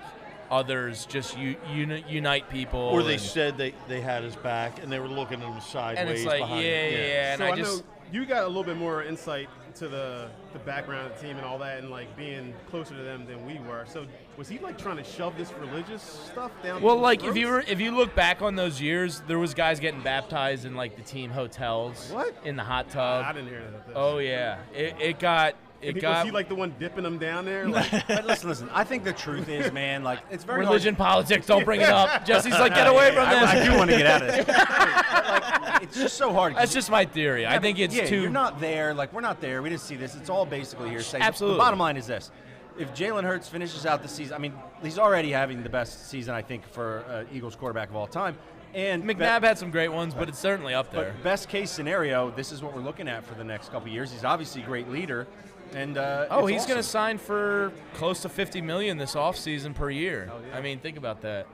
others just unite people. Or they and- said they had his back and they were looking at him sideways and it's like behind yeah, him. and So I I just know you got a little bit more insight to the background of the team and all that, and like being closer to them than we were. So was he like trying to shove this religious stuff down? well, people's like throats? if you look back on those years, there was guys getting baptized in like the team hotels. What? In the hot I tub? didn't hear that. Oh yeah, it got. It was got he like the one dipping them down there? Like, But listen. I think the truth is, man, like it's very religion, hard. politics. Don't bring it up. Jesse's like, get away from this. I do want to get out of it. Like, it's just so hard. 'cause That's just my theory. I think it's yeah, too. You're not there. Like we're not there. We didn't see this. It's all basically hearsay. Absolutely. The bottom line is this: if Jalen Hurts finishes out the season, I mean, he's already having the best season I think for Eagles quarterback of all time. And McNabb had some great ones, but it's certainly up there. But best case scenario, this is what we're looking at for the next couple of years. He's obviously a great leader, and Oh, it's he's going to awesome. sign for close to $50 million this offseason per year. I mean, think about that.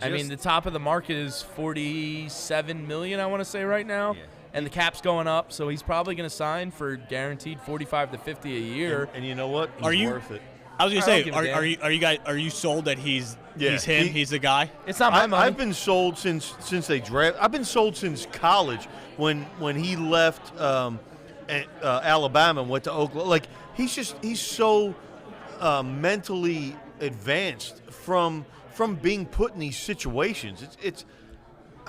I mean, the top of the market is $47 million, I want to say right now, Yeah. and the cap's going up, so he's probably going to sign for guaranteed $45 to $50 a year. And you know what? He's Are you- worth it. I was gonna I don't say, give a are you guys sold that he's Yeah, him? he- He's the guy. It's not my money. I've been sold since they draft. I've been sold since college when he left Alabama and went to Oklahoma. Like he's so mentally advanced from being put in these situations.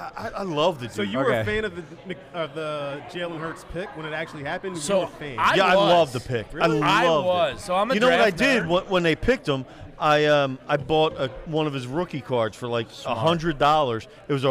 I love the dude. so you were a Okay. fan of the Jalen Hurts pick when it actually happened? You So, were a fan. I yeah, I was. love the pick. Really? I I loved was. it. So I'm a You know what I draft did nerd. when they picked him? I bought one of his rookie cards for like $100. It was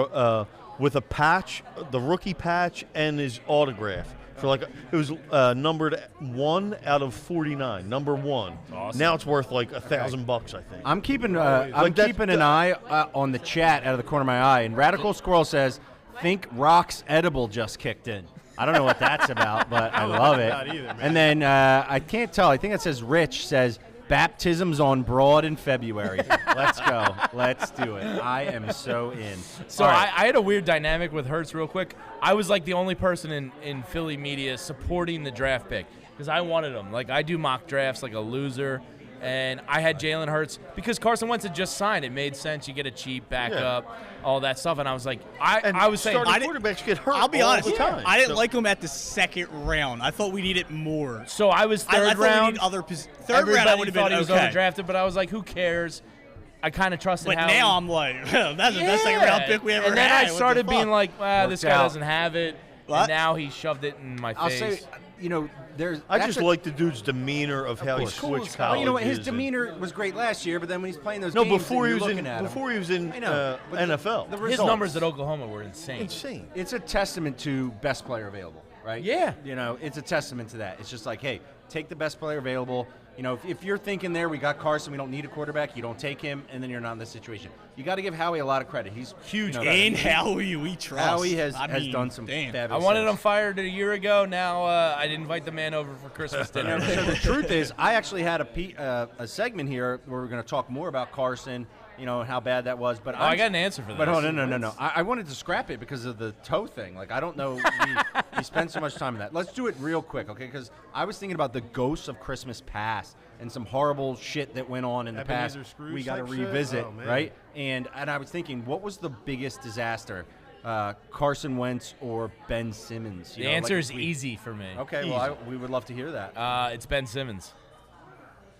with a patch, the rookie patch, and his autograph. For like it was numbered 1 out of 49, number 1. Awesome. Now it's worth like $1,000, I think. I'm keeping Like that's- an eye on the chat out of the corner of my eye, and Radical Squirrel says, "Fink Rock's edible just kicked in." I don't know what that's about, but I love it. about either, man. And then I can't tell. I think it says Rich says baptisms on Broad in February. Let's go. Let's do it. I am so in. So All right. I had a weird dynamic with Hurts real quick. I was like the only person in Philly media supporting the draft pick because I wanted him. Like I do mock drafts like a loser, and I had Jalen Hurts because Carson Wentz had just signed. It made sense. You get a cheap backup, all that stuff, and I was like, I was saying, starting quarterbacks get hurt. I'll be all honest. the time. I didn't So- like him at the second round. I thought we needed more. so I was I third thought we round. needed other third Everybody round. I would have thought been he was okay. overdrafted, but I was like, who cares? I kind of trusted But Howie. now I'm like, that's the best second round pick we ever and then had. I What the started fuck? being like, this Worked guy out. doesn't have it. What? And now he shoved it in my I'll face. say, there's. I that's just like the dude's demeanor of how he course. switched Well, colleges. you know what? His and- demeanor was great last year, but then when he's playing those No, games, before and he you're was in looking at him, before he was in I know, but NFL. the His results. numbers at Oklahoma were insane. Insane. It's a testament to best player available, right? Yeah. It's a testament to that. It's just like, hey, take the best player available. If you're thinking there, we got Carson, we don't need a quarterback, you don't take him, and then you're not in this situation. You got to give Howie a lot of credit. He's huge. And Howie, we trust. Howie has I done some damn. I fabulous wanted things. him fired a year ago. Now I'd invite the man over for Christmas dinner. So the truth is, I actually had a segment here where we're going to talk more about Carson, and how bad that was. But I got an answer for But this. hold on, no. I wanted to scrap it because of the toe thing. Like, I don't know. We spend so much time on that. Let's do it real quick, okay? Because I was thinking about the ghosts of Christmas past. and some horrible shit that went on in the past. Ebenezer Scrooge We got to type shit? revisit, Oh, man. right? And I was thinking, what was the biggest disaster? Carson Wentz or Ben Simmons? The answer is easy for me. Okay, well, we would love to hear that. It's Ben Simmons.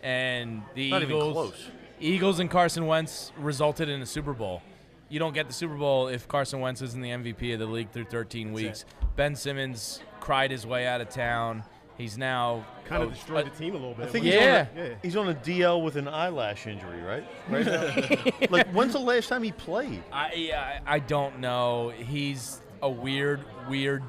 And the Not even Eagles, close. Eagles and Carson Wentz resulted in a Super Bowl. You don't get the Super Bowl if Carson Wentz isn't the MVP of the league through 13 weeks. Ben Simmons cried his way out of town. He's now Kind of destroyed the team a little bit. I think Yeah. he's on a DL with an eyelash injury, right? Right now. Like, when's the last time he played? I don't know. He's a weird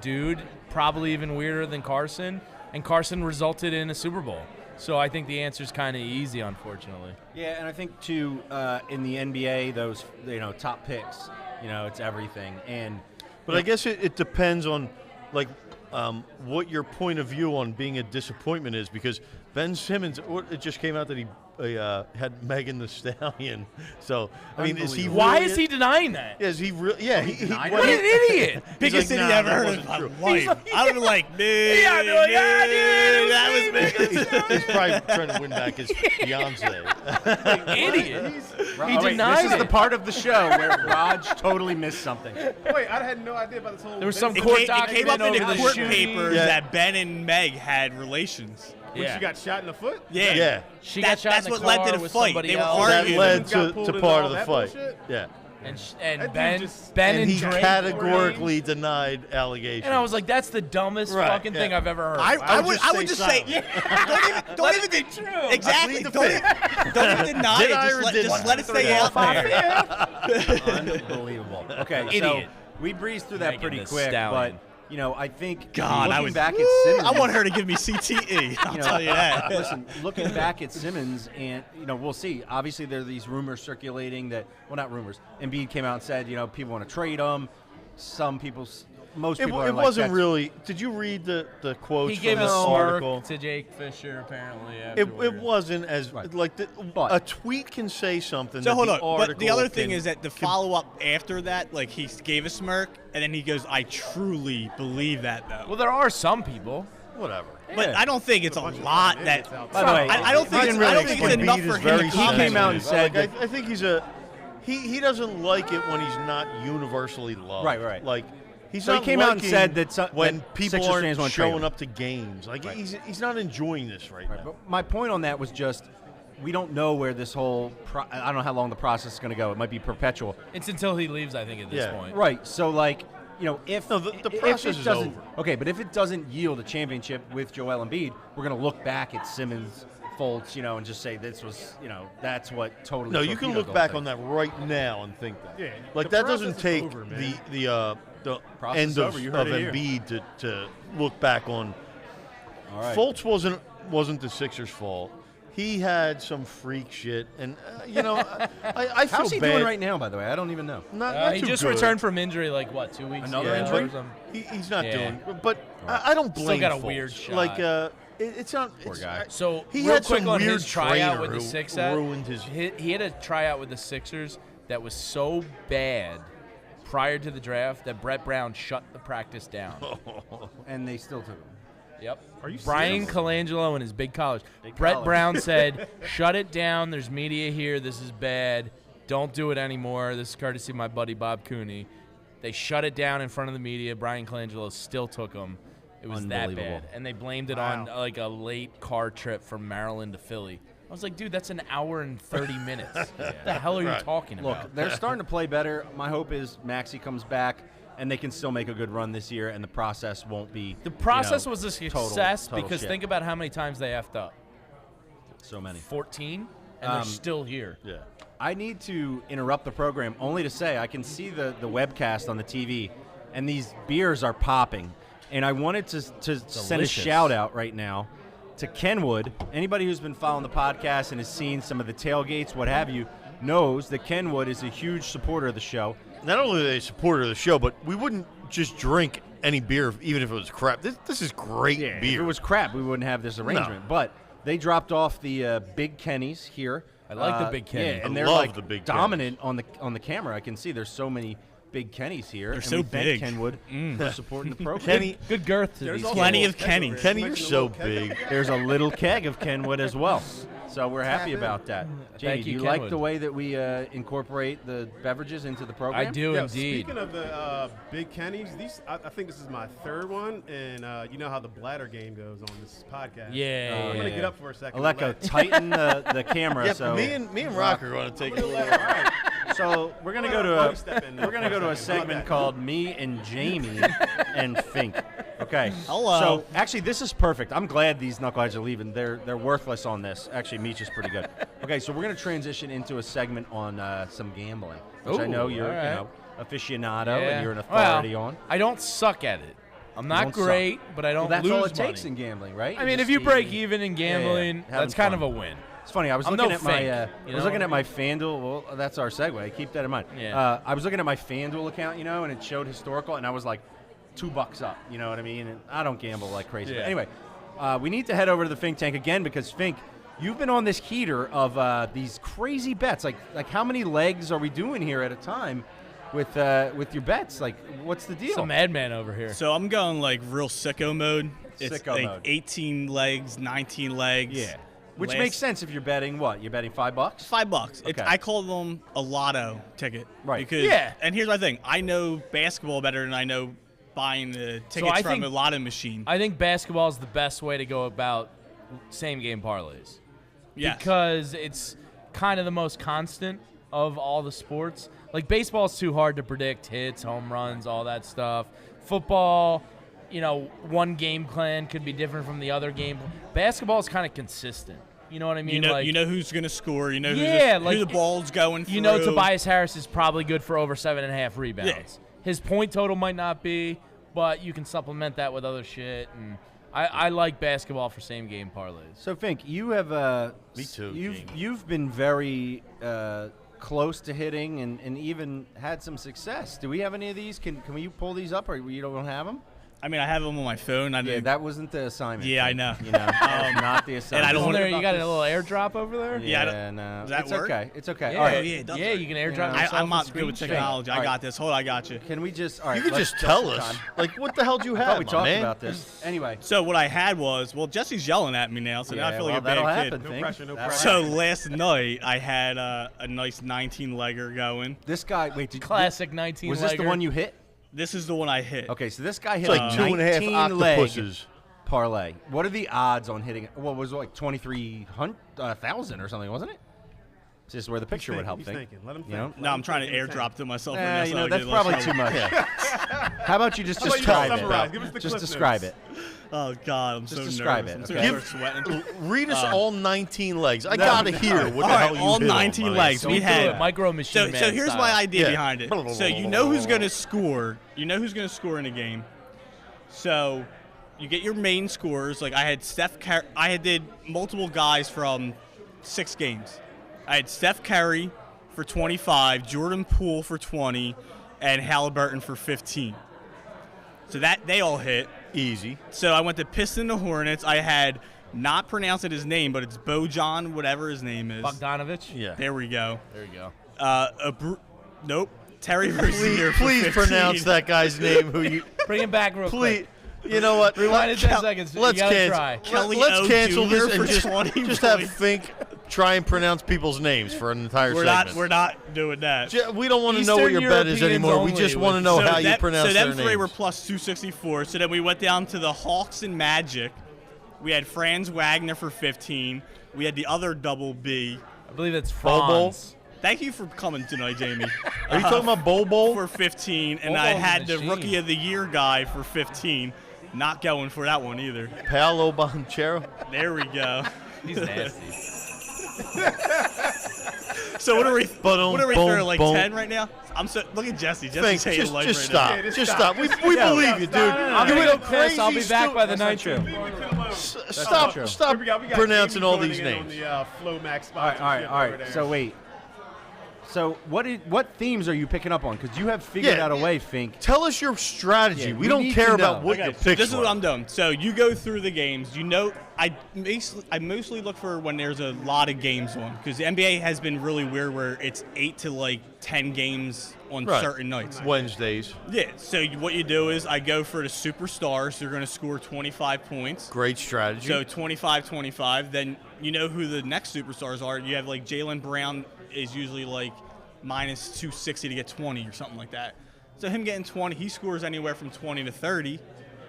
dude, probably even weirder than Carson. And Carson resulted in a Super Bowl. So I think the answer's kind of easy, unfortunately. Yeah, and I think too in the NBA, those top picks, it's everything. And But I guess it depends on, like, what your point of view on being a disappointment is, because Ben Simmons, it just came out that he had Megan Thee Stallion. So, I mean, is he really, Why is he denying that? Yeah, is he really? Yeah, What an idiot! Biggest like, idiot nah, ever that heard wasn't of my true. life. I would be like, dude, Yeah, I'd be like, "Ah, dude, that was me. He's probably trying to win back his fiance. Idiot. He Wait, denied this is the it. part of the show where Raj totally missed something. Wait, I had no idea about this whole. There was Ben some It court came, it came up in document the over court the shooting. papers Yeah. that Ben and Meg had relations. when she got shot in the foot. Yeah. Yeah. She That- got shot that's in the what led to car the with fight. somebody They were else. That arguing. led Got pulled to into part all of the that fight. bullshit? Yeah. And That dude Ben just- and he Drake. categorically denied allegations. And I was like, that's the dumbest Right, fucking thing yeah. I've ever heard. I would just say, don't even be true. Exactly. plead the Don't even deny Did it. I or didn't Just I? let it stay out there. Unbelievable. Okay, so Idiot. we breezed through that Megan pretty Thee quick, Stallion. but I think God, looking I was back at Simmons. I want her to give me CTE. I'll tell you that. Listen, looking back at Simmons, and we'll see. Obviously, there are these rumors circulating that, well, not rumors. Embiid came out and said, people want to trade him. Most people are it like, wasn't that's- really. Did you read the quotes He from gave a this article? smirk to Jake Fisher, apparently. It afterward. wasn't as Right. like But- a tweet can say something. So that hold the on. But the article other thing can- is that the follow up after that, like he gave a smirk and then he goes, "I truly believe that, though." Well, there are some people. whatever. But I don't think it's a lot that. idiots out By the way, I don't think he it's, didn't I don't really think it's Embiid enough is for him very to He came out and sensitive. said Like, I think he's he doesn't like it when he's not universally loved. Right. Like he's So he not came out and liking said that when that people Sixers aren't fans wanna trade showing him. up to games. Like he's not enjoying this right now. But my point on that was just, we don't know where this whole I don't know how long the process is going to go. It might be perpetual. It's until he leaves, I think, at this Yeah. point. Right. So, like, if No, the if process it is doesn't, over. Okay, but if it doesn't yield a championship with Joel Embiid, we're going to look back at Simmons, Fultz, and just say this was, that's what totally. No, you can torpedoed look the whole back thing. on that right now and think that. Yeah, Like the that doesn't process take is over, man. the Process end is of, over. You heard of it here. Embiid to look back on. All right. Fultz wasn't the Sixers' fault. He had some freak shit, and I feel How's he bad. doing right now? By the way, I don't even know. Not He too just good. returned from injury, like, 2 weeks Another ago? injury? or something? He's not Yeah. doing, but I don't Still blame. got a Fultz. weird shot. Like it's not. Poor it's- guy. So he real had quick some on weird his tryout trainer with the who Sixers, ruined his. he had a tryout with the Sixers that was so bad prior to the draft that Brett Brown shut the practice down. And they still took him. Yep. Are you Brian serious? Colangelo in his big college. Big Brett college. Brown said, "Shut it down. There's media here. This is bad. Don't do it anymore. This is courtesy of my buddy Bob Cooney." They shut it down in front of the media. Brian Colangelo still took him. It was that Unbelievable. bad, and they blamed it on like a late car trip from Maryland to Philly. I was like, dude, that's an hour and 30 minutes. What the hell are you talking Look, about? they're starting to play better. My hope is Maxey comes back, and they can still make a good run this year, and the process won't be. The process was a success total because shit. think about how many times they effed up. So many. 14, and they're still here. Yeah. I need to interrupt the program only to say I can see the webcast on the TV, and these beers are popping. And I wanted to send a Delicious. shout out right now to Kenwood. Anybody who's been following the podcast and has seen some of the tailgates, what have you, knows that Kenwood is a huge supporter of the show. Not only are they a supporter of the show, but we wouldn't just drink any beer, even if it was crap. This is great If beer. it was crap, we wouldn't have this arrangement. But they dropped off the Big Kennies here. I like the Big Kenny. Yeah, and I they're love like the Big dominant on the camera. I can see there's so many Big Kennies here. They're and so we thank big. Kenwood for supporting the program. Kenny, Good girth to There's these also kids. Plenty a of keg Kenny. over there. Kenny, You you're mentioned a so little keg. big. There's a little keg of Kenwood as well. So we're happy about that. Jamie, Thank do you, you like Kenwood. the way that we incorporate the beverages into the program? I do indeed. Speaking of the Big Kenny's, I think this is my third one, and you know how the bladder game goes on this podcast. Yeah. I'm gonna get up for a second. Aleko, tighten the camera. Yeah, so me and Rock are going to take a little. All right. So we're gonna go to a segment called Me and Jamie and Fink. Okay. Hello. So actually, this is perfect. I'm glad these knuckleheads are leaving. They're worthless on this. Actually, Meech is pretty good. Okay, so we're gonna transition into a segment on some gambling, which I know Ooh, you're all right. aficionado Yeah. and you're an authority Well, on. I don't suck at it. I'm not don't suck. great, but I don't Well, that's lose all it money. takes in gambling, right? I mean, just if you see- break even in gambling, Having that's kind fun. of a win. It's funny. I was I'm looking no at my Fink, I you was know looking what at I my FanDuel. Well, that's our segue. Keep that in mind. Yeah. I was looking at my FanDuel account, and it showed historical, and I was like $2 up. You know what I mean? And I don't gamble like crazy. Yeah. But anyway, we need to head over to the Fink tank again because Fink, you've been on this heater of these crazy bets. Like how many legs are we doing here at a time with your bets? Like, what's the deal? Some madman over here. So I'm going like real sicko mode. It's Sicko like mode. 18 legs, 19 legs. Yeah. Which Last- makes sense if you're betting what? You're betting $5? $5. Okay. I call them a lotto ticket. Right. Because, Yeah. And here's my thing. I know basketball better than I know buying the tickets I from think- a lotto machine. I think basketball is the best way to go about same game parlays. Yes. Because it's kind of the most constant of all the sports. Like baseball is too hard to predict hits, home runs, all that stuff. Football, one game plan could be different from the other game. Basketball is kind of consistent. You know what I mean? You know who's going to score. You know Yeah, who like, the ball's going through. You know Tobias Harris is probably good for over 7.5 rebounds. Yeah. His point total might not be, but you can supplement that with other shit. And I like basketball for same game parlays. So Fink, you have Me too, Jamie. You've been very close to hitting and even had some success. Do we have any of these? Can you pull these up, or you don't have them? I mean, I have them on my phone. Yeah, that wasn't the assignment. Yeah, I Fink, know. That was not the assignment. I don't Isn't wanna- there, you got a little airdrop over there? Yeah, I don't- Yeah, no. Does that it's work? okay. It's okay. Yeah, All right. yeah, it does yeah, work. you can airdrop Yeah. yourself I'm a not good with screenshot. technology. All I right. got this. Hold on, I got you. Can we just? All right. You could let's just tell the us. time. Like, what the hell do you I thought have, we my talked man? about this. Anyway. So what I had was, Jesse's yelling at me now, so now I feel like a that'll bad happen, kid. Fink. pressure, no That'll pressure. happen. So last night I had a nice 19-legger going. This guy. Wait. Classic 19 Was this the one you hit? This is the one I hit. Okay, so this guy hit It's like a 2.5 19-leg octopuses. parlay. What are the odds on hitting? What was it, like 23,000 or something, wasn't it? It's just where the picture would help. He's Think. thinking. Let him think. You know? No, I'm trying to airdrop to myself. right now, so I don't That's get a little probably too trouble. much. How about you just How about you describe summarize? it? Give us the Just Cliff describe Notes. it. Oh God, I'm Just so describe nervous. it, I'm okay? gonna start sweating. Read us all 19 legs. I gotta hear what the All hell right, you all hit on, 19 my man. legs. Don't We do had it. Micro Machine So Man here's style. my idea Yeah. behind it. So you know who's going to score. You know who's going to score in a game. So you get your main scorers. Like I had I did multiple guys from 6 games. I had Steph Curry for 25, Jordan Poole for 20, and Halliburton for 15. So that they all hit. Easy. So I went to Piston to Hornets. I had not pronounced his name, but it's Bojan, whatever his name is. Bogdanovich? Yeah. There we go. There you go. Nope. Terry Rozier. for Please 15. pronounce that guy's name. Who you? Bring him back real Please. quick. You know what? Rewind it 10 seconds. You Let's gotta cancel. try. Kelly Let's O. cancel Jr. this and for 20 just have points. Fink try and pronounce people's names for an entire We're segment. not doing that. We don't want to know what Eastern your bet is Europeans anymore. We only just want to with- know so how you pronounce so their them three names. were plus 264. So then we went down to the Hawks and Magic. We had Franz Wagner for 15. We had the other double B. I believe it's Bobo? Franz. Thank you for coming tonight, Jamie. Are you talking about Bobo? For 15, and Bobo's I a had the machine. Rookie of the Year guy for 15. Not going for that one either. Paolo Banchero? There we go. He's nasty. So what are we? Boom, What are we boom, for? Like boom. 10 right now? I'm so look at Jesse. Fink, Jesse's hating just life just right stop. now. Yeah, just Just stop. stop. We believe you, dude. I'm You gonna went go Chris. I'll be crazy back by the That's not nitro. true. Stop true. stop We got pronouncing Jamie all joining these in names. On the Flow Max All right. spot. All right. So wait. So what themes are you picking up on? Because you have figured out a way, Fink. Tell us your strategy. Yeah, we we don't need care to about know. what your picks This is were. what I'm doing. So you go through the games. You know, I mostly look for when there's a lot of games on, because the NBA has been really weird where it's 8 to like 10 games on Right. certain nights. Wednesdays. Yeah. So what you do is I go for the superstars. They're going to score 25 points. Great strategy. So 25-25. Then you know who the next superstars are. You have like Jaylen Brown is usually like minus 260 to get 20 or something like that. So him getting 20, he scores anywhere from 20 to 30.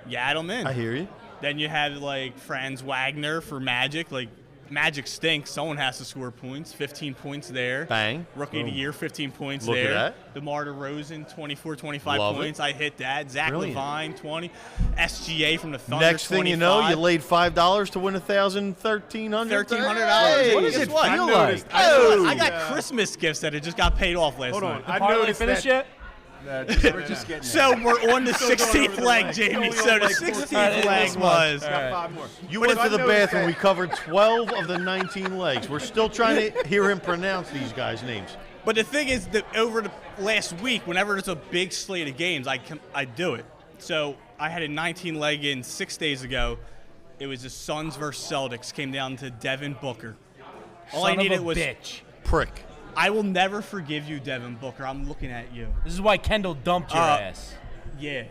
You add him in. I hear you. Then you have like Franz Wagner for Magic. Like Magic stinks. Someone has to score points. 15 points there. Bang. Rookie of the year, 15 points Look at there. that. DeMar DeRozan, 24, 25 Love points. it. I hit that. Zach Brilliant. Levine, 20. SGA from the Thunder, Next thing you know, 25. you laid $5 to win $1,300. $1,300. Hey, What does Guess it what? feel I like? noticed- I got Christmas gifts that had just got paid off last Hold night. on. I Parlay noticed finished that. yet? We're just getting So we're on the Still going 16th over the leg, leg. Jamie. Still So the going like 16th 14. leg was. Got 5 more. You But went I to the noticed bathroom. that- We covered 12 of the 19 legs. We're still trying to hear him pronounce these guys' names. But the thing is that over the last week, whenever there's a big slate of games, I do it. So I had a 19 leg in 6 days ago. It was the Suns versus Celtics. Came down to Devin Booker. All I Son of needed a was. bitch. Prick. I will never forgive you, Devin Booker. I'm looking at you. This is why Kendall dumped your ass. Yeah.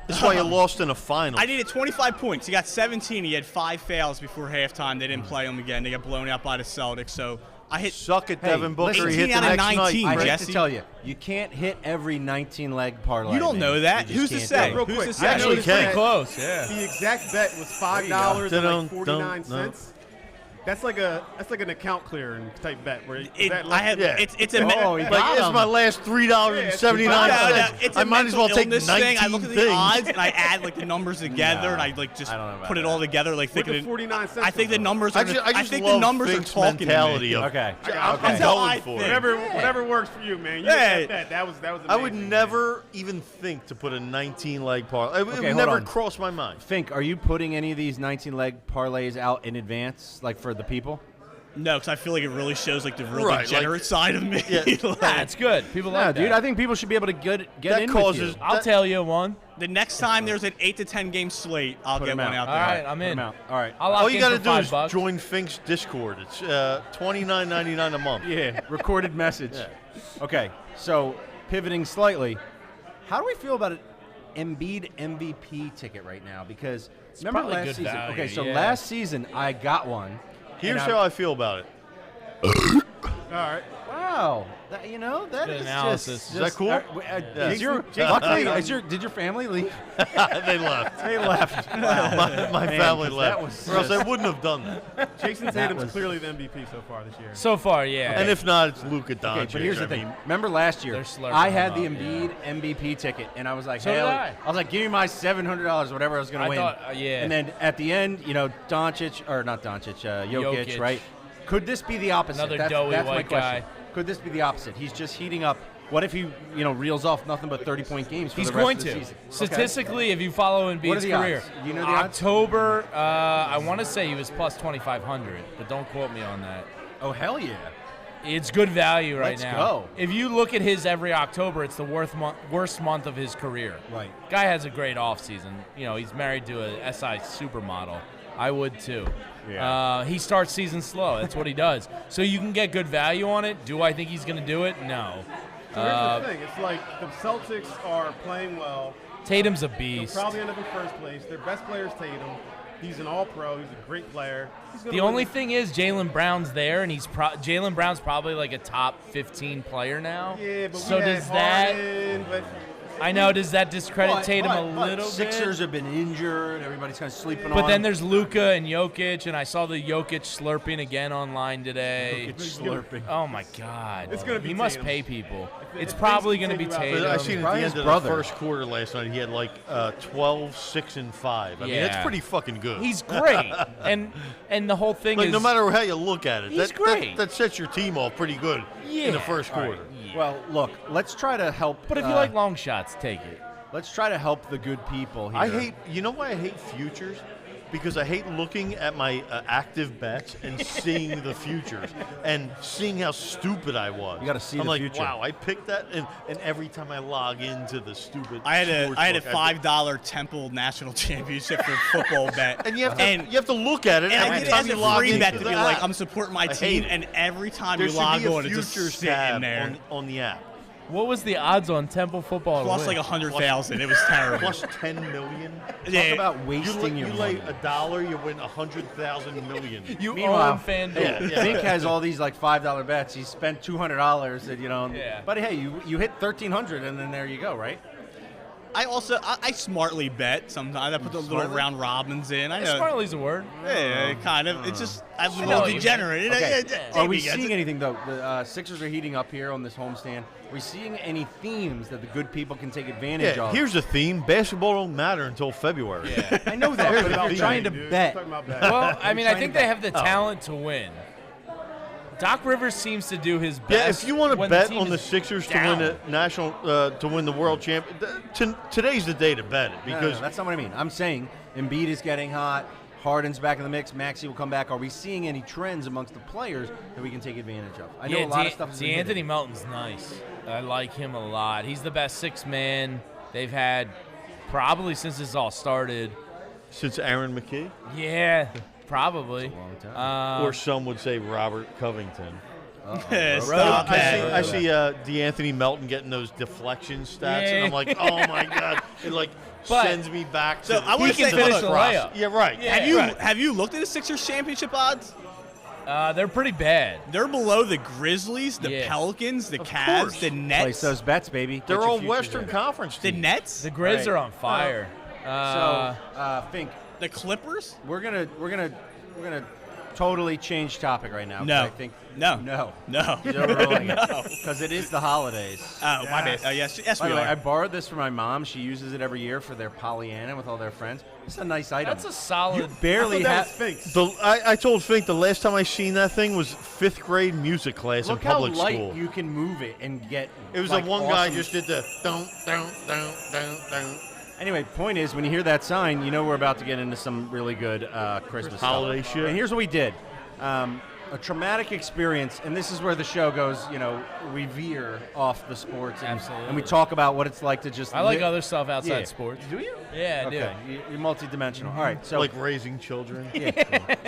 That's why you lost in a final. I needed 25 points. He got 17. He had 5 fouls before halftime. They didn't play him again. They got blown out by the Celtics. So I hit. Suck it, Hey, Devin Booker. listen, He hit 18 the out of next 19, night. I hate Jesse. to tell you, you can't hit every 19-leg parlay. You don't man. know that. You just Who's to can't say? do Real it. Who's quick, to say? I Actually, noticed can. that Close, yeah. The exact bet was $5 and like 49 Don't. cents. That's like an account clearing type bet where Yeah. It's a. Oh, he got Like, it's him. my last $3.79. No, it's a I might as well mental take illness 19 thing. I look at the things. odds and I add like the numbers together and I like just I don't know about put it that. all together like With the thinking. 49 cents I think the was. numbers are. I just think love the numbers Fink's are talking mentality to me. of Okay. I got- I'm That's how going I for it. think. Whatever works for you, man. You Yeah. hit that. That was amazing. I would never even think to put a 19-leg parlay. It would Okay, hold never on. cross my mind. Fink, are you putting any of these 19-leg parlays out in advance, like for the people? No, because I feel like it really shows like the real Right, like- degenerate side of me. Yeah. Like, Nah, it's good. People No, like dude. that. I think people should be able to get That in causes- with you. I'll tell you one. the next time there's an 8 to 10 game slate, I'll Put get him one out. out All there. right, I'm Put in. 'em out. All right. I'll lock All you in got to for do is $5. join Fink's Discord. It's $29.99 a month. Yeah, recorded message. Okay, so pivoting slightly, how do we feel about an Embiid MVP ticket right now? Because remember probably last good season? value, Okay, so yeah. last season I got one. Here's and how I feel about it. All right. Wow, that Good is analysis. just. Is that cool? Is your, Jason- luckily, did your family leave? They left. They left. Wow. My Man, family 'cause left. that was or else I just- wouldn't have done that. Jason Tatum's was- clearly the MVP so far this year. So far, yeah. And if not, it's Luka Doncic. Okay, but here's the I thing. mean, Remember last year, They're slurping I had the him up, Embiid MVP ticket, and I was like, So hey, did I was like, give me my $700, whatever I was going I to win. thought, yeah. And then at the end, Jokic, Jokic, Jokic. right? Could this be the opposite? Another that's, doughy that's my white question. guy. Could this be the opposite? He's just heating up. What if he, reels off nothing but 30-point games for He's the rest going of the to. season? Okay. Statistically, if you follow What are Embiid's the career, odds? Do you know the odds? October, I want to say he was plus 2,500, but don't quote me on that. Oh, hell yeah. It's good value right Let's now. go. If you look at his every October, it's the worst month of his career. Right. Guy has a great offseason. He's married to a SI supermodel. I would too. Yeah. He starts season slow. That's what he does. So you can get good value on it. Do I think he's going to do it? No. So here's the thing. It's like the Celtics are playing well. Tatum's a They'll beast. probably end up in first place. Their best player is Tatum. He's an all-pro. He's a great player. He's gonna The win only this- thing is Jaylen Brown's there, and Jaylen Brown's probably like a top 15 player now. Yeah, but so we had does that? Harden, but I know. Does that discredit Tatum a but little Sixers bit? have been injured. Everybody's kind of sleeping on But then him. there's Luka and Jokic, and I saw the Jokic slurping again online today. Jokic slurping. Oh my God! It's gonna be he must Tatum. pay people. If It's it probably makes going to be Tatum out, I Tatum. seen at the Probably end his of the brother. first quarter last night, he had like 12, 6, and 5. I mean, that's Yeah. pretty fucking good. He's great, and the whole thing like is no matter how you look at it, He's that great. that sets your team off pretty good in the first All right. quarter. Yeah. Well, look, let's try to help. But if you like long shots, take it. let's try to help the good people here. You know why I hate futures? because I hate looking at my active bets and seeing the futures and seeing how stupid I was. You got to see I'm the like, future. wow, I picked that, and every time I log into the stupid, I had a sportsbook, $5 Temple National Championship for football bet. and you have to look at it And I every did it time as you a log free into bet to the be like, app. I'm supporting my I team, hate it. and every time There you should log be a on, it's just futures sitting tab there. on the app. What was the odds on Temple football? to Plus win? like 100,000. It was terrible. Plus 10 million. Yeah. Talk about wasting You your lay money. $1, you win 100,000 million. You Meanwhile, own FanDuel. Yeah. Fink has all these like $5 bets. He spent $200, and Yeah. But hey, you hit 1,300, and then there you go, right? I smartly bet sometimes. I put the little Smartly? round robins in. I know. Smartly's a word. Yeah, kind of. It's just I'm a know little what you mean. degenerate. Okay. Yeah, Are we Jamie gets seeing it. anything though? The Sixers are heating up here on this homestand. Are we seeing any themes that the good people can take advantage Yeah, of? here's the theme. Basketball don't matter until February. Yeah. I know that, but if you're trying to Dude, bet, talking about bet. Well, I mean, I trying think to they bet. have the talent to win. Doc Rivers seems to do his best. Yeah, if you want to when bet team on the is Sixers to down. win the national, to win the world champ, today's the day to bet it No, because that's not what I mean. I'm saying Embiid is getting hot. Harden's back in the mix. Maxey will come back. Are we seeing any trends amongst the players that we can take advantage of? I know a lot of stuff is D'Anthony Melton's nice. I like him a lot. He's the best sixth man they've had probably since this all started. since Aaron McKee, Yeah, probably. long time. or some would say Robert Covington. Stop that. I see D'Anthony Melton getting those deflection stats, and I'm like, oh my god! It like But- sends me back to. So I He wanna can say, finish look, the layup. yeah, right. Yeah. Have you looked at the Sixers championship odds? They're pretty bad. They're below the Grizzlies, the Yeah. Pelicans, the Of Cavs, course. the Place Nets. those bets, baby. They're Get your all futures Western in. Conference The teams. Nets, The Grizz Right. are on fire. Fink, the Clippers. we're gonna totally change topic right now. 'cause No. I think No. no. No. He's overruling it No. because it is the holidays. Oh, my bad. Oh, yes, By we the way, are. I borrowed this from my mom. She uses it every year for their Pollyanna with all their friends. It's a nice item. That's a solid. You barely that have. was Fink's. I told Fink the last time I seen that thing was 5th grade music class Look in public how light school. you can move it and get. It was like, like one guy awesome- just did the don't. Anyway, point is, when you hear that sign, you know we're about to get into some really good Christmas Holiday stuff. shit. And here's what we did. A traumatic experience, and this is where the show goes, we veer off the sports and Absolutely. we talk about what it's like to just I like live- other stuff outside Yeah. sports. Do you? Yeah, I Okay, you're multidimensional. All right, so Like raising children.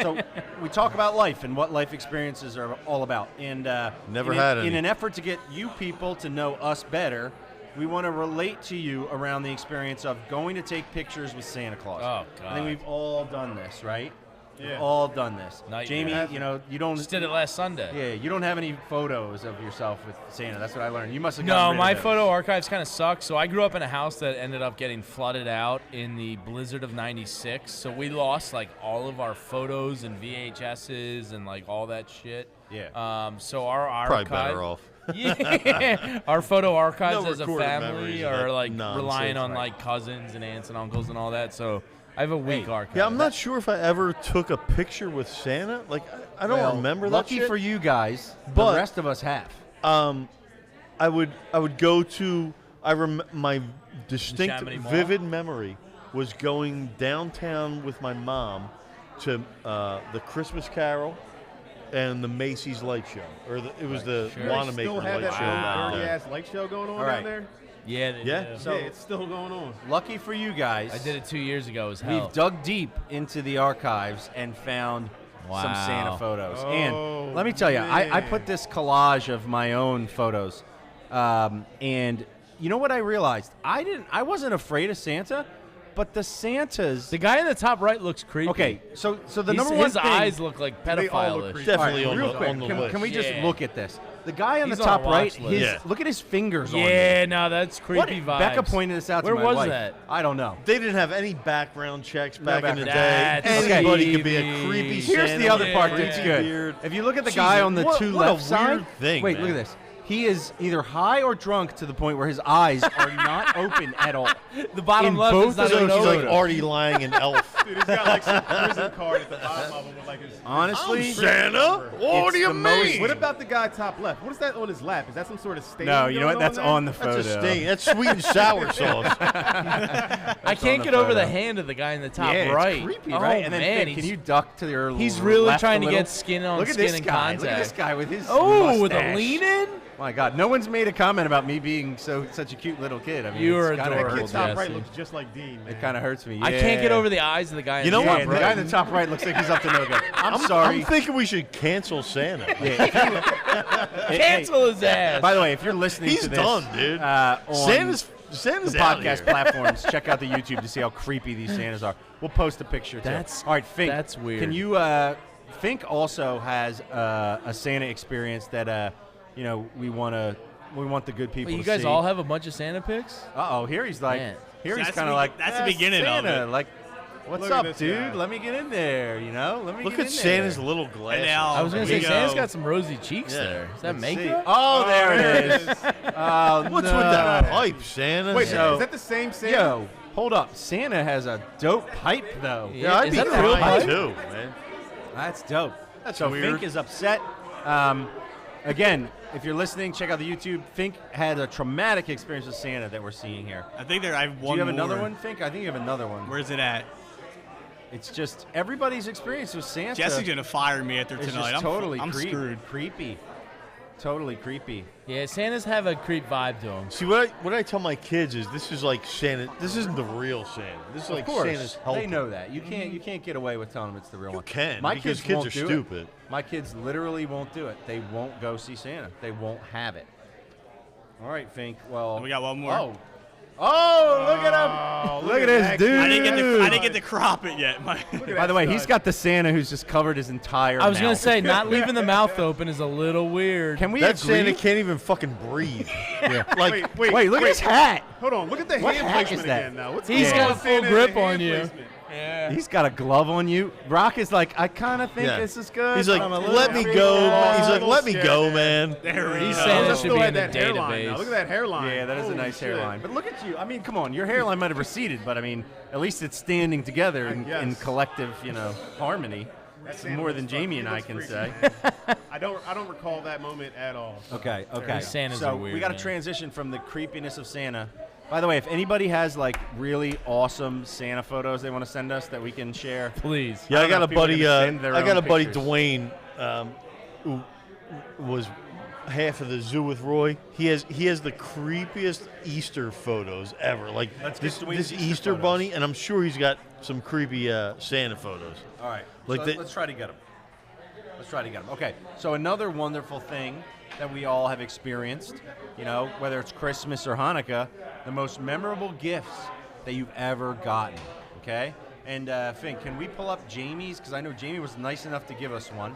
so we talk about life and what life experiences are all about. And Never in had In any. an effort to get you people to know us better, we want to relate to you around the experience of going to take pictures with Santa Claus. Oh, I think God. we've all done this, right? Yeah. We've all done this. Nightmare. Jamie, you don't. Just did it last Sunday. Yeah, you don't have any photos of yourself with Santa. That's what I learned. You must have. No, gotten rid my of those. photo archives kind of suck. So I grew up in a house that ended up getting flooded out in the blizzard of '96. So we lost like all of our photos and VHSs and like all that shit. Yeah. So our Probably archive, better off. Yeah, our photo archives No as a recorded family memories of are that like nonsense, relying on right. like cousins and aunts and uncles and all that. So I have a weak archive. Yeah, I'm not sure if I ever took a picture with Santa. Like, I don't Well, remember that lucky shit. for you guys, But- the rest of us have. I would go to. My distinct, Chamonix Mall? vivid memory was going downtown with my mom to the Christmas Carol and the Macy's light show, or it was the Sure. Wanamaker Still have light that show. back dirty then. ass light show going on All right. down there. Yeah, they Yeah. do. So- Yeah, it's still going on. Lucky for you guys, I did it 2 years ago. It was hell. we've dug deep into the archives and found some Wow. Santa photos. Oh, And let me tell you, I man. put this collage of my own photos, and you know what I realized? I wasn't afraid of Santa, but the Santas. The guy in the top right looks creepy. Okay, so the He's- number one his thing. eyes look like They all look pedophile-ish. creepy. Definitely All right, on real the quick, on the can, list. can we just Yeah. look at this? The guy on He's the on a top right, watch list. Yeah. look at his fingers on him. Yeah, no, that's creepy What? vibes. Becca pointed this out Where to my was wife. that? I don't know. They didn't have any background checks back in the day. background- That's Anybody could be a creepy. creepy Here's Santa the other with part a that's creepy good. beard. If you look at the Jeez, guy on the what- two what a left side, weird thing, wait, man. look at this. he is either high or drunk to the point where his eyes are not open at all. The bottom In left both is not of So even he's like open. already lying an elf. Dude, he's got like some prison card at the bottom of him with like his. Honestly, Santa? What do you the most- mean? What about the guy top left? What is that on his lap? Is that some sort of stain? no, you know going what? That's there? on the photo. That's a stain. That's sweet and sour sauce. I can't on get the over the photo. hand of the guy in the top Yeah, right. it's creepy, oh, right? And then man, Fink, can he's- you duck to your He's really left trying a to little? get skin on Look at skin this in guy. contact. Look at this guy with his Oh, with a mustache. lean in? My God, no one's made a comment about me being such a cute little kid. I mean, You are it's kinda adorable, hurts The top me. Jesse. right looks just like Dean, man. It kind of hurts me. I can't get Yeah. over the eyes of the guy in You the know top what, Yeah, the right. guy in the top right looks like he's up to no good. I'm sorry. I'm thinking we should cancel Santa. Cancel his ass. By the way, if you're listening He's to this, done, dude. on Santa's the out podcast here. platforms, check out the YouTube to see how creepy these Santas are. We'll post a picture too. That's- all right. Fink, that's weird. Can you? Fink also has a Santa experience that we want the good people Wait, you to guys see. all have a bunch of Santa pics? Here he's like, Man. here he's That's kind the of like that's the beginning of Santa. it. Like, what's Look at up, this dude? guy. Let me get in there. Let me Look get at in Santa's there. little glasses. now- I was going to Here say, we Santa's go. got some rosy cheeks Yeah. there. Is that Let's see. makeup? Oh, there it is. Oh, What's no. with that pipe, Santa? Wait, So- is that the same Santa? Yo, hold up. Santa has a dope pipe, though. Yeah, I'd is be that a real fine, pipe? too, man. That's dope. That's so weird. Fink is upset. Again, if you're listening, check out the YouTube. Fink had a traumatic experience with Santa that we're seeing here. I think I have Do one you have more. another one, Fink? I think you have another one. Where's it at? It's just everybody's experience with Santa. Jesse's gonna fire me after is tonight. just totally I'm screwed. creepy. Totally creepy. Yeah, Santas have a creep vibe to them. See, what I tell my kids is this is like Santa. This isn't the real Santa. This is like Of course, Santa's helper. they know that. You can't get away with telling them it's the real one. can, My because kids kids won't are do stupid. It. My kids literally won't do it. They won't go see Santa. They won't have it. All right, Fink. Well, We got one more. Oh, look at him! Look at this that dude. I didn't get to crop it yet. By the way, he's got the Santa who's just covered his entire I was going mouth. to say, not leaving the mouth open is a little weird. Can we That agree? Santa can't even fucking breathe. Like, Wait, look at his hat. Hold on, look at the What hand hat placement is that? again now. What's He's going got on a with full Santa and grip the on hand you. placement? Yeah. He's got a glove on you. Rock is like, I kind of think Yeah. this is good. he's but like, I'm a little let me afraid." go. He's like, little let me scared, go, man. man. There he These is. Santas I should still be had in the that hairline. Now. database. Look at that hairline. Yeah, that is a Holy nice shit. hairline. But look at you. I mean, come on. Your hairline might have receded, but I mean, at least it's standing together in guess. collective, harmony. That It's Santa more looks than fucking- Jamie he and I looks can freaky. say. I don't recall that moment at all. Okay. These Santas so are weird, we got to man. transition from the creepiness of Santa. By the way, if anybody has like really awesome Santa photos they want to send us that we can share, Please. Yeah, I I don't got know a if people are buddy. gonna send their I got own a buddy, pictures. Dwayne, who was half of the zoo with Roy. He has the creepiest Easter photos ever. Like Let's get this Dwayne's Easter Easter photos. bunny, and I'm sure he's got some creepy Santa photos. all right. Like so the- let's try to get them. Okay. So another wonderful thing that we all have experienced, whether it's Christmas or Hanukkah, the most memorable gifts that you've ever gotten. Okay. And Fink, can we pull up Jamie's? Because I know Jamie was nice enough to give us one.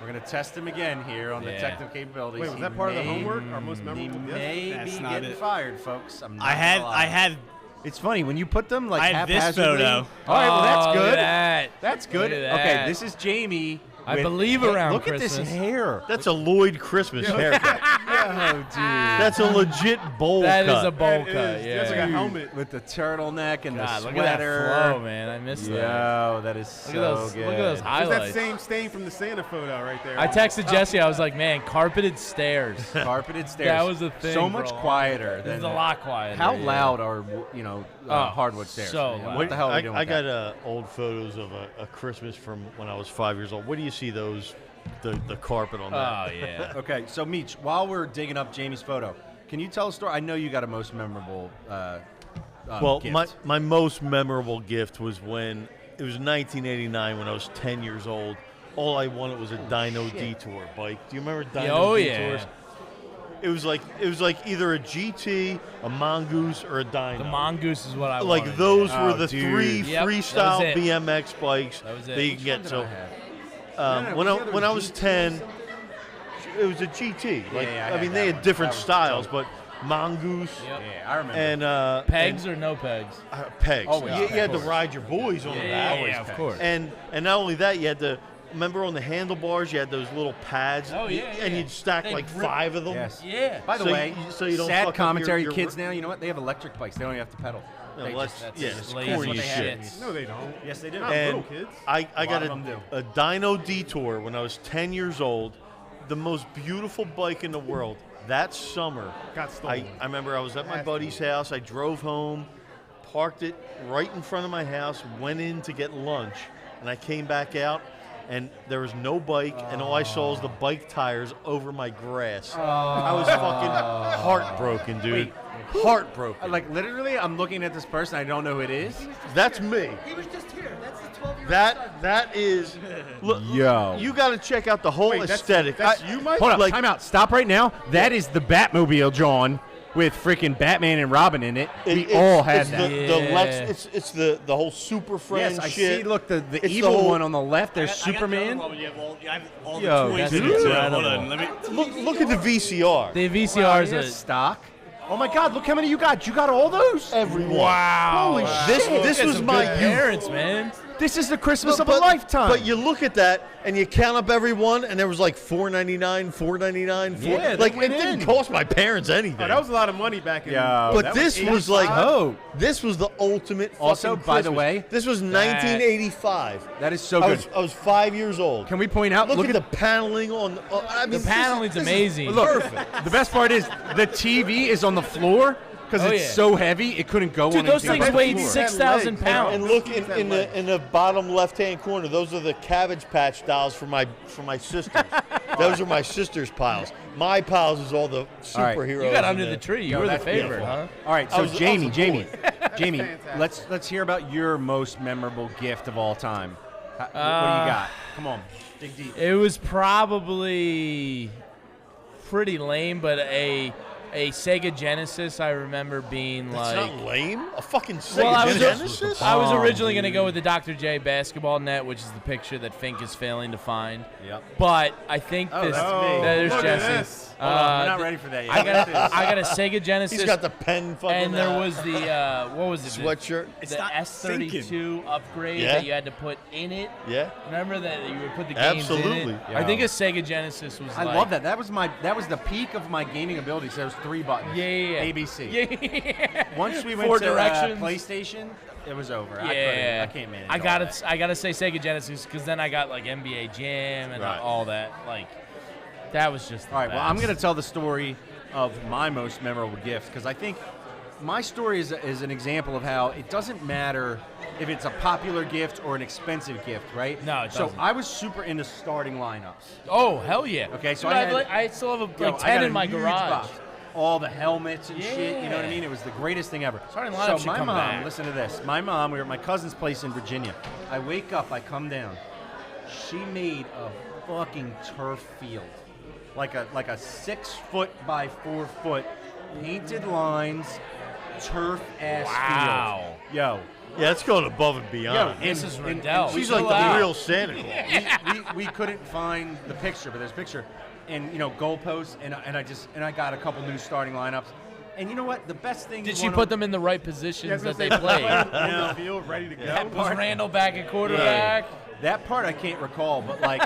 We're going to test him again here on the Yeah. technical capabilities. Wait, was He that part of the may- homework? Our most He memorable gift? may That's be not getting it. fired, folks. I'm not I gonna lie. had It's funny when you put them like I had this haphazardly. photo. All right, well that's Oh, look good. at that. That's good. Look at Okay, that. this is Jamie. I with- believe Hey, around Look at Christmas. this hair. That's a Lloyd Christmas haircut. Oh, dude. That's a legit bowl That cut. is a bowl That cut. is- Yeah. That's like a helmet. With the turtleneck and God, the look at sweater. that flow, man. I missed that. Yo, that is so Look at those. good. Look at those There's highlights. that same stain from the Santa photo right there. I texted Jesse. I was like, man, carpeted stairs. Carpeted stairs. That was a thing. So much bro. quieter This than is a lot quieter. How yeah. loud are hardwood stairs? so man? loud. What the hell are we doing? I with got that? old photos of a Christmas from when I was 5 years old. Where do you see those? The carpet on that. Oh yeah. Okay, so Meech, while we're digging up Jamie's photo, can you tell a story? I know you got a most memorable. Well, gift. my most memorable gift was when it was 1989 when I was 10 years old. All I wanted was a Dino Detour bike. Do you remember Dino Oh, Detours? yeah. It was like either a GT, a Mongoose, or a Dino. The mongoose is what I like wanted. those Oh, were the dude. three Yep, that was freestyle it. BMX bikes That was it. that you Which can get. What So did I have? when I was 10, it was a GT. Like Yeah, I I had mean, that they one. had different That was styles, dope. but Mongoose Yep. Yeah, I remember. and Pegs or no pegs? pegs. Always you pegs. had to ride your boys on the back. Yeah, of course. And not only that, you had to remember on the handlebars, you had those little pads. Oh, yeah, And yeah. you'd stack They like grip- 5 of them. Yes. Yeah. By the So way, so you don't fuck sad up commentary. your kids now, you know what? They have electric bikes. They don't even have to pedal. No, They let's- just- yeah, that's it's lazy corny as as shit. shit. No, they don't. Yes, they do. Not And little kids. I A got lot of them do. a dyno detour when I was 10 years old. The most beautiful bike in the world. That summer, Got stolen. I remember I was at my Has to buddy's be. house. I drove home, parked it right in front of my house, went in to get lunch, and I came back out, and there was no bike, and all I saw was the bike tires over my grass. I was fucking heartbroken, dude. Heartbroken. Like literally, I'm looking at this person. I don't know who it is. That's me. He was just here. That's the 12-year-old That is. Look, Yo. you got to check out the whole Wait, that's- aesthetic. that's you, Mike? Hold up, Like- time out. Stop right now. That is the Batmobile, John, with freaking Batman and Robin in it. We all had it's that. The Lex, it's the whole super friend Yes, I shit. see. Look, the It's evil whole- one on the left. There's I got the other Superman. one, you have all Yo, the toys that's in it, too. incredible. Hold on, let me. Look at the VCR. The Wow, VCR's yeah, a stock. Oh my God! Look how many you got. You got all those. Everyone. wow. Holy shit! This Got was some my good youth. parents, man. This is the Christmas But- of a lifetime. But you look at that and you count up every one, and there was like $4.99, $4.99. Yeah, like they it went didn't in. cost my parents anything. Oh, that was a lot of money back in. Yo, but that this was 85. like, Oh. this was the ultimate. Also, fucking by the Christmas. way, this was 1985. that is so I good. was 5 years old. Can we point out? Look at the paneling on. I mean, The paneling's this is amazing. Look, the best part is the TV is on the floor because Oh, it's yeah. so heavy it couldn't go Dude, on those anything things but the weighed floor. 6,000 pounds. And look in the bottom left-hand corner. Those are the Cabbage Patch dolls for my sisters. Those are my sisters' piles. My piles is all the right. superheroes. You got in under the there. tree. You Yo, were the that's favorite, beautiful. huh? All right, I so was Jamie, a Jamie, Fantastic. let's hear about your most memorable gift of all time. What do you got? Come on, dig deep. It was probably pretty lame, but a Sega Genesis. I remember being That's like, not lame. A fucking Sega well, I was, Genesis. I was originally going to go with the Dr. J basketball net, which is the picture that Fink is failing to find. Yep. But I think Oh, this. that's me. There's Look at Jesse. this. Hold on, we're not th- ready for that yet. I got a Sega Genesis. He's got the pen fucking. and there was the what was it? sweatshirt. The not S32 upgrade Yeah. that you had to put in it. Yeah. Remember that you would put the games in Absolutely. it? Yeah. I think a Sega Genesis was I like, love that. That was the peak of my gaming ability. So there was 3 buttons. Yeah, yeah, yeah. ABC. Yeah. Once we went 4 to directions. PlayStation, it was over. Yeah. I can't manage. I all gotta, that. I gotta say Sega Genesis because then I got like NBA Jam and Right. all that. Like, that was just. The All right. Well, I'm best. gonna tell the story of my most memorable gift because I think my story is an example of how it doesn't matter if it's a popular gift or an expensive gift, right? No, it So doesn't. I was super into starting lineups. Oh hell yeah! Okay, so Dude, I have, had- like, I still have Yo, like I 10 got in a my huge garage. box. All the helmets and shit, you know what I Yeah. mean? It was the greatest thing ever. Starting lineup so should my come mom, back. listen to this. My mom, we were at my cousin's place in Virginia. I wake up, I come down. She made a fucking turf field. Like a 6 foot by 4 foot painted lines, turf ass Wow. field. Yo. Yeah, it's going above and Yo, beyond. Mrs. Rendell. She's Chill like the out. real Santa Claus. we couldn't find the picture, but there's a picture, and goalposts, and I got a couple new starting lineups, and you know what? The best thing. Did you she wanna- put them in the right Yeah, I was positions gonna that they say, played? on the field, ready to go. Was Randall back at quarterback? That part I can't recall, but like,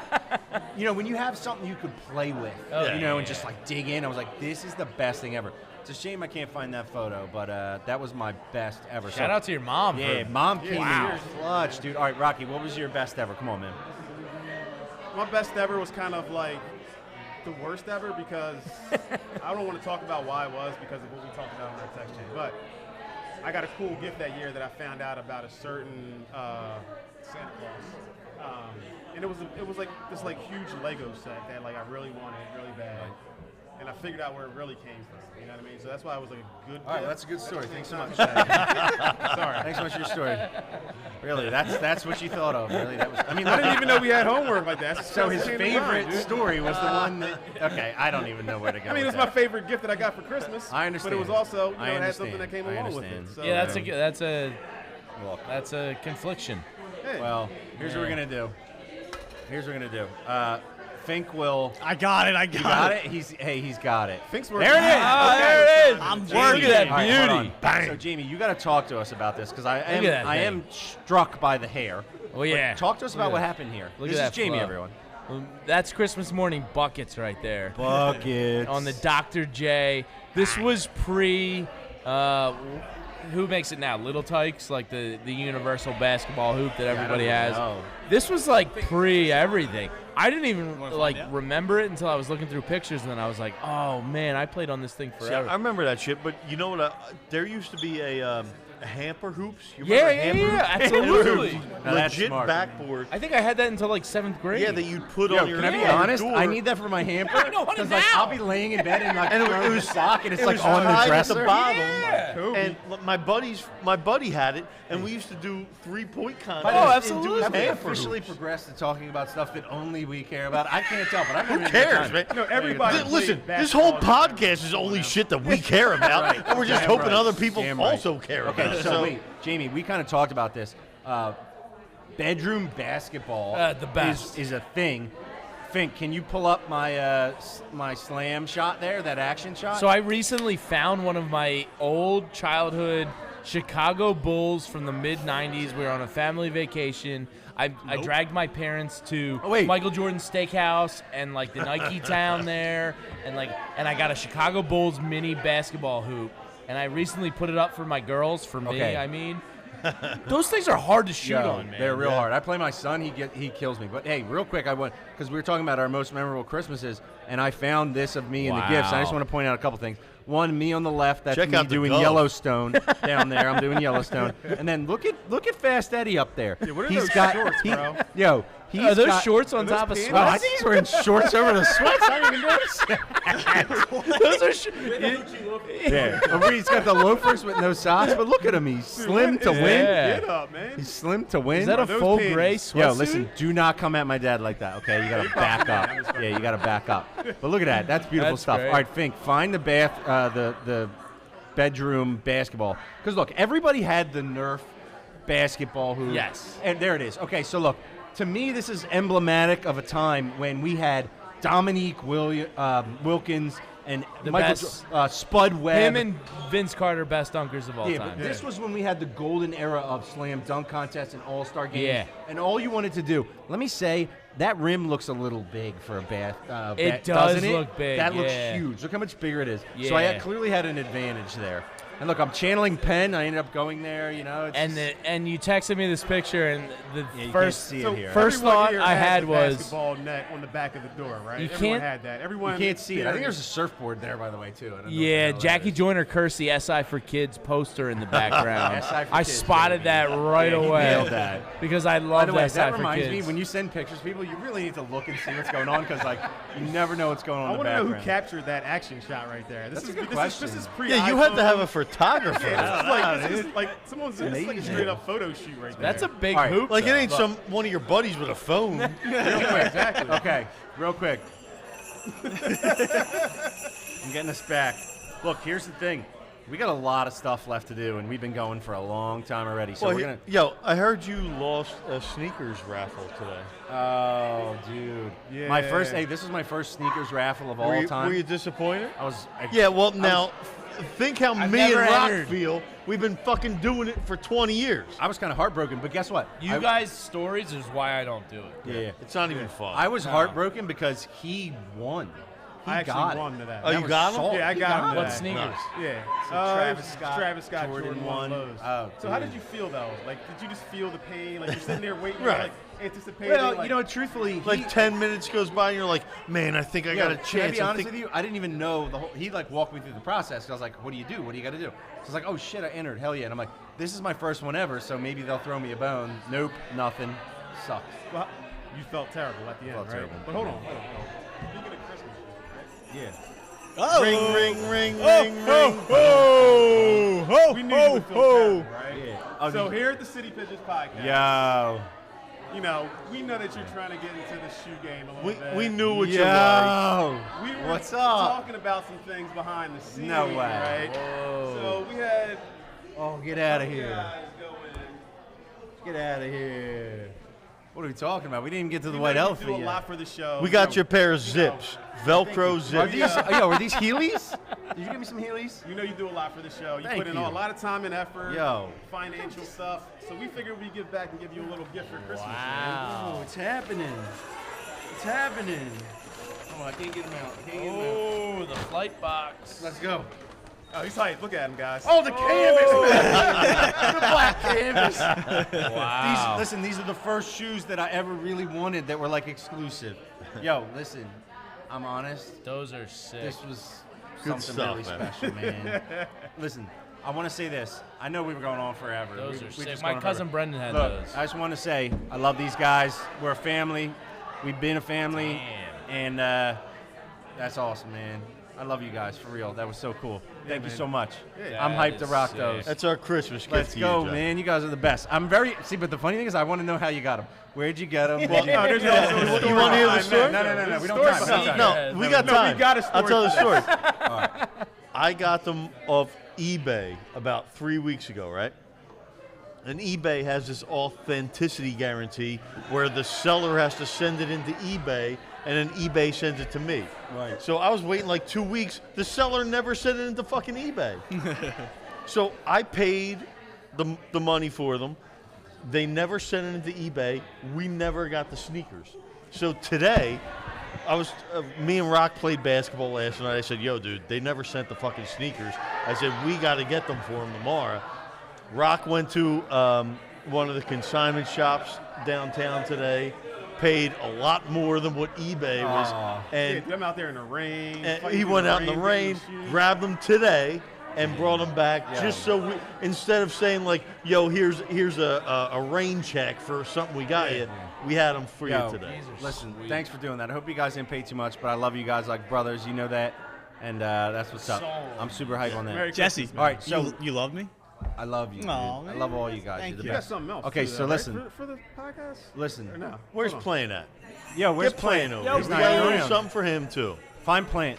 when you have something you could play with, Oh, and yeah. just like dig in, I was like, this is the best thing ever. It's a shame I can't find that photo, but that was my best ever. Shout out to your mom. Yeah, for, mom came Wow. in clutch, dude. All right, Rocky, what was your best ever? Come on, man. My best ever was kind of like the worst ever because I don't want to talk about why it was because of what we talked about in our text chain. But I got a cool gift that year that I found out about a certain Santa Claus, and it was like this like huge Lego set that like I really wanted really bad, and I figured out where it really came from. You know what I mean? So that's why it was like a good. All right, gift. well, that's a good story. Thanks so much. Sorry. Thanks so much for your story. Really, that's what you thought of. Really, that was. I mean, I didn't even know we had homework like that. So his Came to mind, favorite dude. story was the one that. Okay, I don't even know where to go. I mean, it with was my that. favorite gift that I got for Christmas. I understand. But it was also, I it had something understand. that came I along with it. understand. So, Yeah, Look, that's a confliction. hey. well, here's what we're gonna do. Fink will. I got it. I You got it? He's got it. Fink's There working. it is. there it is. I'm Look at that All right, hold beauty. on. So, Jamie, you got to talk to us about this because I at that am struck by the hair. Oh, yeah. But talk to us about Look what at happened here. Look This at is that Jamie, flow. everyone. That's Christmas morning buckets right there. Buckets. On the Dr. J. This was pre. Who makes it now? Little Tykes, like the universal basketball hoop that everybody has. know. This was like pre everything. I didn't even remember it until I was looking through pictures, and then I was like, "Oh man, I played on this thing See, forever." I remember that shit, but you know what? There used to be a hamper hoops. You Yeah, remember yeah, hamper yeah, hoops? absolutely. Now that's Legit smart. backboard. I think I had that until like 7th grade. Yeah, that you'd put Yo, on your can I be your honest? door. I need that for my hamper. I know, what Because is like, that? I'll be laying in bed and like And it throwing was the sock and it's it like was on the tied dresser. at the bottom. Yeah. And my buddy had it, and we used to do 3-point contests. By the way, Oh, and absolutely. do his Have we hamper officially hoops. progressed to talking about stuff that only we care about? I can't tell, but I remember Who cares, man? No, everybody. Listen, played this whole basketball. podcast is only shit that we care about, Right. and we're just Damn hoping right. other people Damn right. also care Okay, about it. so wait, Jamie, we kind of talked about this. Bedroom basketball The best. is a thing. Fink, can you pull up my my slam shot there, that action shot? So I recently found one of my old childhood Chicago Bulls from the mid-'90s. We were on a family vacation. I dragged my parents to Oh, wait. Michael Jordan's Steakhouse and like the Nike Town there, and I got a Chicago Bulls mini basketball hoop, and I recently put it up for my girls. For me, Okay. I mean, those things are hard to shoot Yo, on, man. they're real hard. I play my son; he kills me. But hey, real quick, I went because we were talking about our most memorable Christmases, and I found this of me in the gifts. I just Wow. want to point out a couple things. One, me on the left. That's Check me out the doing glove. Yellowstone down there. I'm doing Yellowstone, and then look at Fast Eddie up there. what are He's those got shorts, bro? Yo, he's Are those got, shorts on those top of pants? Oh, I sweats? think he's wearing shorts over the sweats. I didn't even notice. Those are Yeah, he's got the loafers with no socks, but look at him. He's slim to win. Yeah. Get up, man. He's slim to win. Is that a those full pins? gray sweatsuit? Yo, listen, do not come at my dad like that, okay? You gotta back up. Yeah, you gotta back up. But look at that. That's beautiful That's stuff. great. All right, Fink, find the the bedroom basketball. Because look, everybody had the Nerf basketball hoop. Yes. And there it is. Okay, so look, to me, this is emblematic of a time when we had Dominique Wilkins and The Michael best. Spud Webb. Him and Vince Carter, best dunkers of all Yeah, time. but this was when we had the golden era of slam dunk contests and all-star games. Yeah. And all you wanted to do, let me say, that rim looks a little big for a bat. It does doesn't it? look big, That looks yeah. huge. Look how much bigger it is. So I Yeah. clearly had an advantage there. And look, I'm channeling Penn. I ended up going there, you know. It's And you texted me this picture, and the yeah, you first can't see So it here. first everyone thought here I has had the was- basketball net on the back of the door, right? You Everyone can't- had that. Everyone You can't see it. I think here- there's a surfboard there, by the way, too. I don't know what the yeah, hell that Jackie is. Joyner cursed the SI for Kids poster in the background. SI for I Kids, spotted baby. that right Yeah, he away. nailed that. Because I By love the way, SI that for reminds Kids. me, when you send pictures, people, you really need to look and see what's going on because, like, you never know what's going on I in the want to know background. who captured that action shot right there. This That's is a good this question. Is, this is pre. Yeah, you had to have a iPhone. photographer. This is like someone's this is like a straight up photo shoot right there. That's a big All right, hoop. Like it though. ain't one of your buddies with a phone. Real quick, exactly. Okay, real quick. I'm getting us back. Look, here's the thing. We got a lot of stuff left to do, and we've been going for a long time already. So Well, we're gonna. yo, I heard you lost a sneakers raffle today. Oh, dude. Yeah. My first. Hey, this is my first sneakers raffle of all time. Were you disappointed? I was. Yeah, well, now, think how I've me and never Rock entered. feel. We've been fucking doing it for 20 years. I was kind of heartbroken, but guess what? You guys' stories is why I don't do it. Yeah. It's not even fun. I was heartbroken because he won. He I actually got it. won to that. Oh, you was got him? salt. Yeah, I He got him. What that. sneakers? Nice. Yeah. So Travis Scott, Jordan 1 Lows. Oh, So how dude. did you feel though? Like, did you just feel the pain? Like you're sitting there waiting, Right. like anticipating. Well, like, you know, truthfully, Like he, 10 minutes goes by and you're like, man, I think I got a Can I chance. be I honest think- with you? I didn't even know the whole. He like walked me through the process. 'Cause I was like, "What do you do? What do you got to do?" So I was like, "Oh shit, I entered. Hell yeah!" And I'm like, "This is my first one ever, so maybe they'll throw me a bone." Nope, nothing. Sucks. well, you felt terrible at the end, Felt right? terrible. But hold on. Speaking of Christmas, Yeah. Oh. Ring, ring, ring, Oh, ring, oh, ring. oh, oh, we knew you would feel terrible, right? Yeah. Oh, So the- here at the City Pigeons Podcast, Yo. you know, we know that you're trying to get into the shoe game a little bit. We knew what you liked. Yo. We were What's up? talking about some things behind the scenes, No way. right? So we had Oh, get out of here. guys going. Get out of here. What are we talking about? We didn't even get to the You white know, you elephant do a yet. lot for the show. We got your pair of zips, Velcro Are zips. these, yo, are these Heelys? Did you give me some Heelys? You know you do a lot for the show. You Thank put in you. a lot of time and effort, Yo. financial stuff. So we figured we'd give back and give you a little gift for Christmas. Oh, it's happening. It's happening. Oh, I can't get him out. I can't get him out. Oh, the flight box. Let's go. Oh, he's hyped. Look at him, guys. Oh, the canvas. The black canvas. Wow. These are the first shoes that I ever really wanted that were like exclusive. Yo, listen, I'm honest. Those are sick. This was Good something stuff, really man. special, man. Listen, I want to say this. I know we were going on forever. Those We are sick. just My gone cousin forever. Brendan had Look, those. I just want to say I love these guys. We're a family. We've been a family. Damn. And that's awesome, man. I love you guys, for real. That was so cool. Thank you so much. Yeah. I'm hyped to That is rock sick. those. That's our Christmas gift Let's to go, you, Jeff. man. You guys are the best. I'm very but the funny thing is, I want to know how you got them. Where'd you get them? Well, No, there's no you want to hear the behind story? that. No. We don't Story time. behind No, that. No, we got No, time. we got a I'll tell the story. story. I got them off eBay about 3 weeks ago, right? And eBay has this authenticity guarantee where the seller has to send it into eBay and then eBay sends it to me. Right. So I was waiting like 2 weeks. The seller never sent it into fucking eBay. So I paid the money for them. They never sent it into eBay. We never got the sneakers. So today, me and Rock played basketball last night. I said, yo, dude, they never sent the fucking sneakers. I said, we got to get them for him tomorrow. Rock went to one of the consignment shops downtown today, paid a lot more than what eBay was. And Them out there in the rain. and fighting he went out in the getting rain, shoes. grabbed them today, and brought them back just so we, instead of saying like, "Yo, here's a rain check for something we got you," we had them for Yo, you today. listen, thanks for doing that. I hope you guys didn't pay too much, but I love you guys like brothers. You know that, and that's what's up. I'm super hype on that. Merry Jesse, Christmas, All right, so you love me? I love you. Dude. Aw, I man. love all you guys. Thank You're the You got best. something else. Okay, too, so though, right? listen. For the podcast? Listen. Or no? Where's Hold on. Plant at? Yo, where's Get Plant over. Yo, here. he's We not got a little around. something for him too. Find Plant.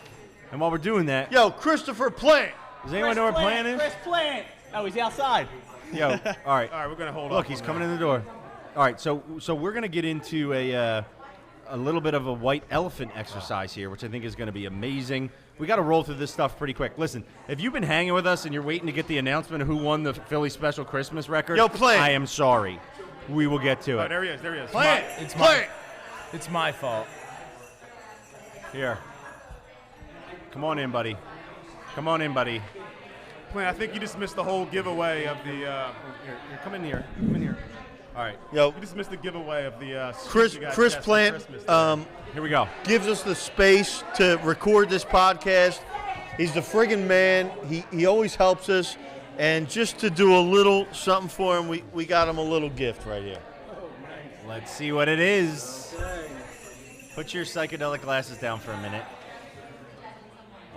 And while we're doing that, Yo, Christopher Plant. does anyone know where Plant is? Chris Plant. Oh, he's outside. Yo, all right. All right, we're going to hold Look, off he's on coming that. in the door. All right, so we're gonna get into a little bit of a white elephant exercise here, which I think is going to be amazing. We got to roll through this stuff pretty quick. Listen, if you've been hanging with us and you're waiting to get the announcement of who won the Philly Special Christmas record, Yo, Plant. I am sorry. We will get to Oh, it. there he is. There he is. Plant. It's Plant. It's my fault. Here. Come on in, buddy. Come on in, buddy. Plant, I think you just missed the whole giveaway of the. Here, come in here. Come in here. All right, Yo, You just missed the giveaway of the. Chris you got Chris Jesse Plant. Christmas. here we go. Gives us the space to record this podcast. He's the friggin' man. He always helps us. And just to do a little something for him, we got him a little gift right here. Let's see what it is. Put your psychedelic glasses down for a minute.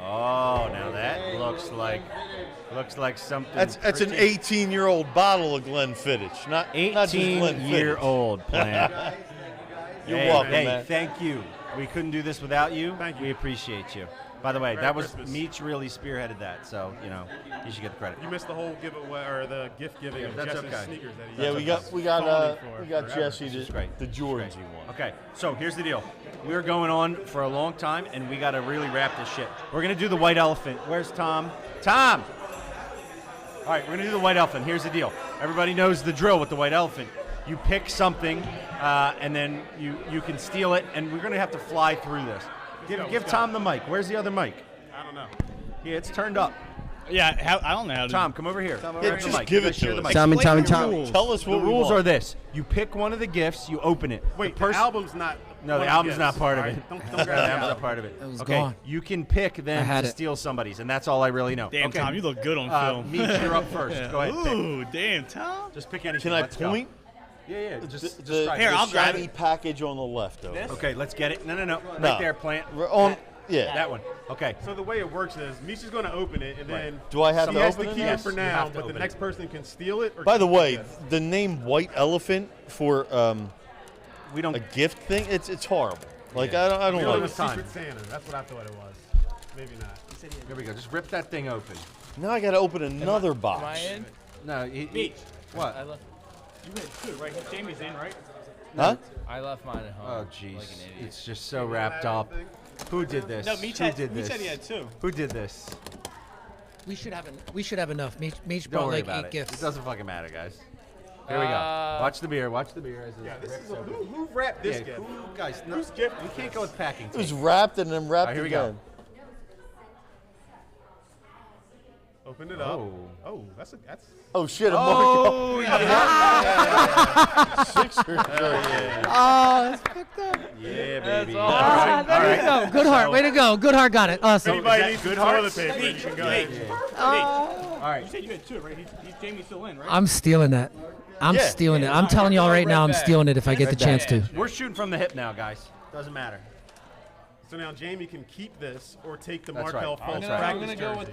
Oh, now that looks like something. That's an pretty- 18-year-old bottle of Glenfiddich, not just Glenfiddich. 18-year-old Plant. You're hey, welcome, hey, man. Thank you. We couldn't do this without you. Thank you. We appreciate you. By the way, Merry that was Christmas. Meech really spearheaded that, so you should get the credit. You missed the whole giveaway or the gift giving of that's Jesse's okay. sneakers that he Yeah, we got phoning we got forever. Jesse This is the great. Jordans he won. Okay, so here's the deal. We're going on for a long time, and we got to really wrap this shit. We're going to do the white elephant. Where's Tom? Tom! All right, we're going to do the white elephant. Here's the deal. Everybody knows the drill with the white elephant. You pick something, and then you can steal it, and we're going to have to fly through this. Give let's go. Tom the mic. Where's the other mic? I don't know. Yeah, it's turned up. Yeah, I don't know how to. Tom, come over here. Yeah, just give it to us. Tom. Tommy. Tell us The what we rules want. are this. You pick one of the gifts, you open it. Wait, the the album's not. No, the one album's gifts. not part of All it. right, Don't The grab the album's album. not part of it. It was Okay, gone. you can pick them had to it. steal somebody's, and that's all I really know. Damn, okay. Tom, you look good on film. Meech, you're up first. Go ahead. Pick. Ooh, damn, Tom. Just pick anything. Can I Let's go. point? Yeah. Just The, try. Here, the I'll grab shiny it. package on the left, though. Okay, let's get it. No. No. Right there, Plant. We're on. Yeah. That one. Okay. So the way it works is Meech is going to open it, and then Do I have he to has open to it keep now? it for You now, have to but the open next it. person can steal it. Or By the keep way, it. the name White Elephant for We don't. a gift thing, it's horrible. Like Yeah. I We don't know like it it. was time. Secret Santa. That's what I thought it was. Maybe not. Here we go. Just rip that thing open. Now I got to open another Am box. I in? No. What? I left. You had two, right? Jamie's in, right? Huh? I left mine at home. Oh, jeez. Like an idiot. It's just so wrapped up. Who did this? No, Meech Who had, did Meech this? said he had 2. Who did this? We should have enough. Meech Don't brought worry like about 8 it. gifts. It doesn't fucking matter, guys. Here we go. Watch the beer. Watch the beer. As Yeah, this is who wrapped this gift? Guys, no, Whose gift we is can't this? go with packing It was tape. wrapped and then wrapped All right, here we go. again. Open it up. Oh. That's. Oh shit! Oh, yeah. Sixers. Oh, that's fucked up. Yeah, baby. all. Ah, there you go. Good heart. Way to go. Good heart got it. Awesome. Anybody that needs good some hearts? toilet paper, you can go ahead. All right. You said you had 2, right? Jamie's still in, right? I'm stealing that. I'm Yeah. stealing it. I'm telling y'all right now, I'm Red bag. stealing it if I get the chance to. We're shooting from the hip now, guys. Doesn't matter. So now Jamie can keep this or take the That's Markel right. Fultz That's right. I'm practice gonna go jersey. with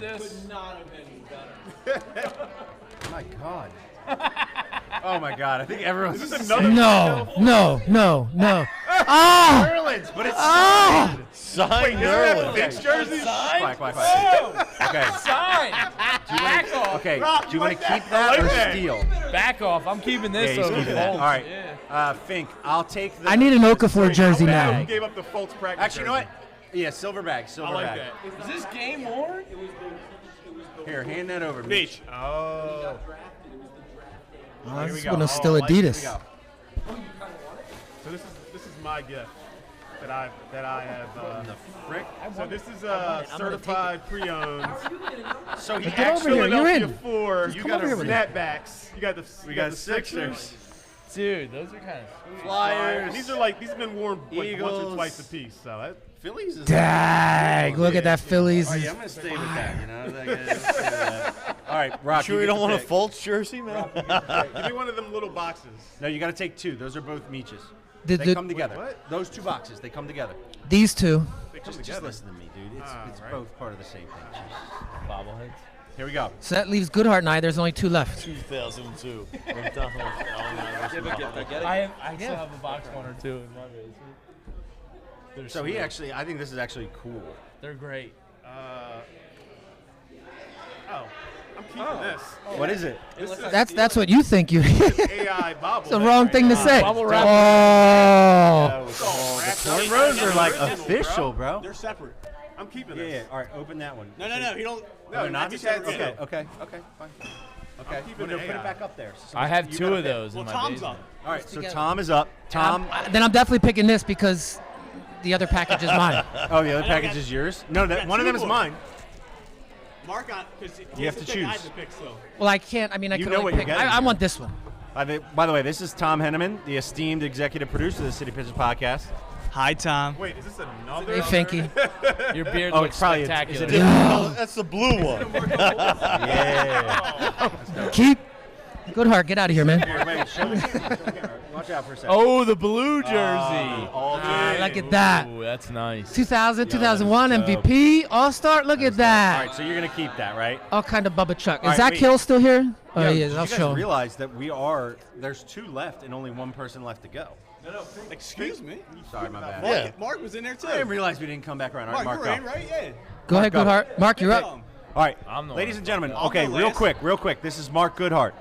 this. My God. Oh my God. I think everyone's Is this another No, no, no, no. Oh! Nerlens, but it's Oh! Signed Is that Nerlens. Fink's jersey? Quiet. Okay. Sign. Back off. Okay. Rob, Do you you want like to that? keep that I or like that. steal? Back off. I'm keeping Yeah, this he's over keeping that. All Fultz. right. Yeah. Fink, I'll take the. I need an Okafor jersey Who now. gave up the Fultz practice Actually, you know jersey? what? Yeah, silver bag. Silver I like bag. that. Is this game worn? Here, hand that over. Meech. Oh. Oh, Here we this go. one is still Oh, here we Adidas. go. So this is my gift that I have. The frick? So this is gonna take certified pre-owned. So he Get over actually. here. You're in. Philadelphia 4. Just You come got over here with it. snapbacks. You got the We got Sixers. Dude, those are kind of sweet. Flyers. These are like these have been worn like once Eagles. or twice a piece. So that, Phillies is. Dang, look at that Phillies. Oh, yeah, I'm gonna stay with that. You know. Let's stay with that. All right, Rock. Sure you you get don't the want a pick. Fultz jersey, man? give me one of them little boxes. No, you got to take 2. Those are both Meech's. The- They the- come together. what? Those 2 boxes, they come together. These two. They come Just together. listen to me, dude. It's right. both part of the same thing. Jesus. Bobbleheads. Here we go. So that leaves Goodhart and I. There's only 2 left. 2002. I still have a box 1 or 2 in my basement. They're So he sweet. actually, I think this is actually cool. They're great. I'm keeping this. What is it? This is That's what you think you. It's AI bobble. the wrong thing to say. Bubble wrap. Oh. Cornrows are like official, bro. They're separate. I'm keeping Yeah, this. all right, open that one. No, you don't. No, They're not Meech separate? has two. Okay, fine. Okay, keeping well, no, the put it AI. back up there. So I have you 2 gotta of pick. those Well, in my Tom's basement. up. All right, so together. Tom is up. Tom. Then I'm definitely picking this because the other package is mine. Oh, the other I package got- is yours? No, that got one of 2 them is more. mine. Mark on because You have to choose. I have to pick still. Well, I can't. I mean, I You can know only what you're pick. getting I here. want this one. By the way, this is Tom Henneman, the esteemed executive producer of the City Pigeons Podcast. Hi, Tom. Wait, is this another? Hey, Finky. Your beard Oh, looks it's probably- spectacular. is it Oh, that's the blue one. Yeah. Keep. Goodhart, get out of here, man. Here, wait, show me. Watch out for a second. Oh, the blue jersey. All Look at that. Ooh, that's nice. 2000, 2001 MVP, All-Star. Look at All that. right, so you're going to keep that, right? All kind of Bubba Chuck. All Is right, Zach wait. Hill still here? Oh, Yo, he did is. you I'll guys show him. realize that there's 2 left and only 1 person left to go? Excuse me. Sorry, my bad. Yeah. Mark was in there too. I didn't realize we didn't come back around. All right, Mark, Mark, you were go. in, right? Yeah. Go ahead, go. Goodhart. Mark, you're up. All right, I'm the ladies one. and gentlemen. I'll Okay, go real last. quick. This is Mark Goodhart,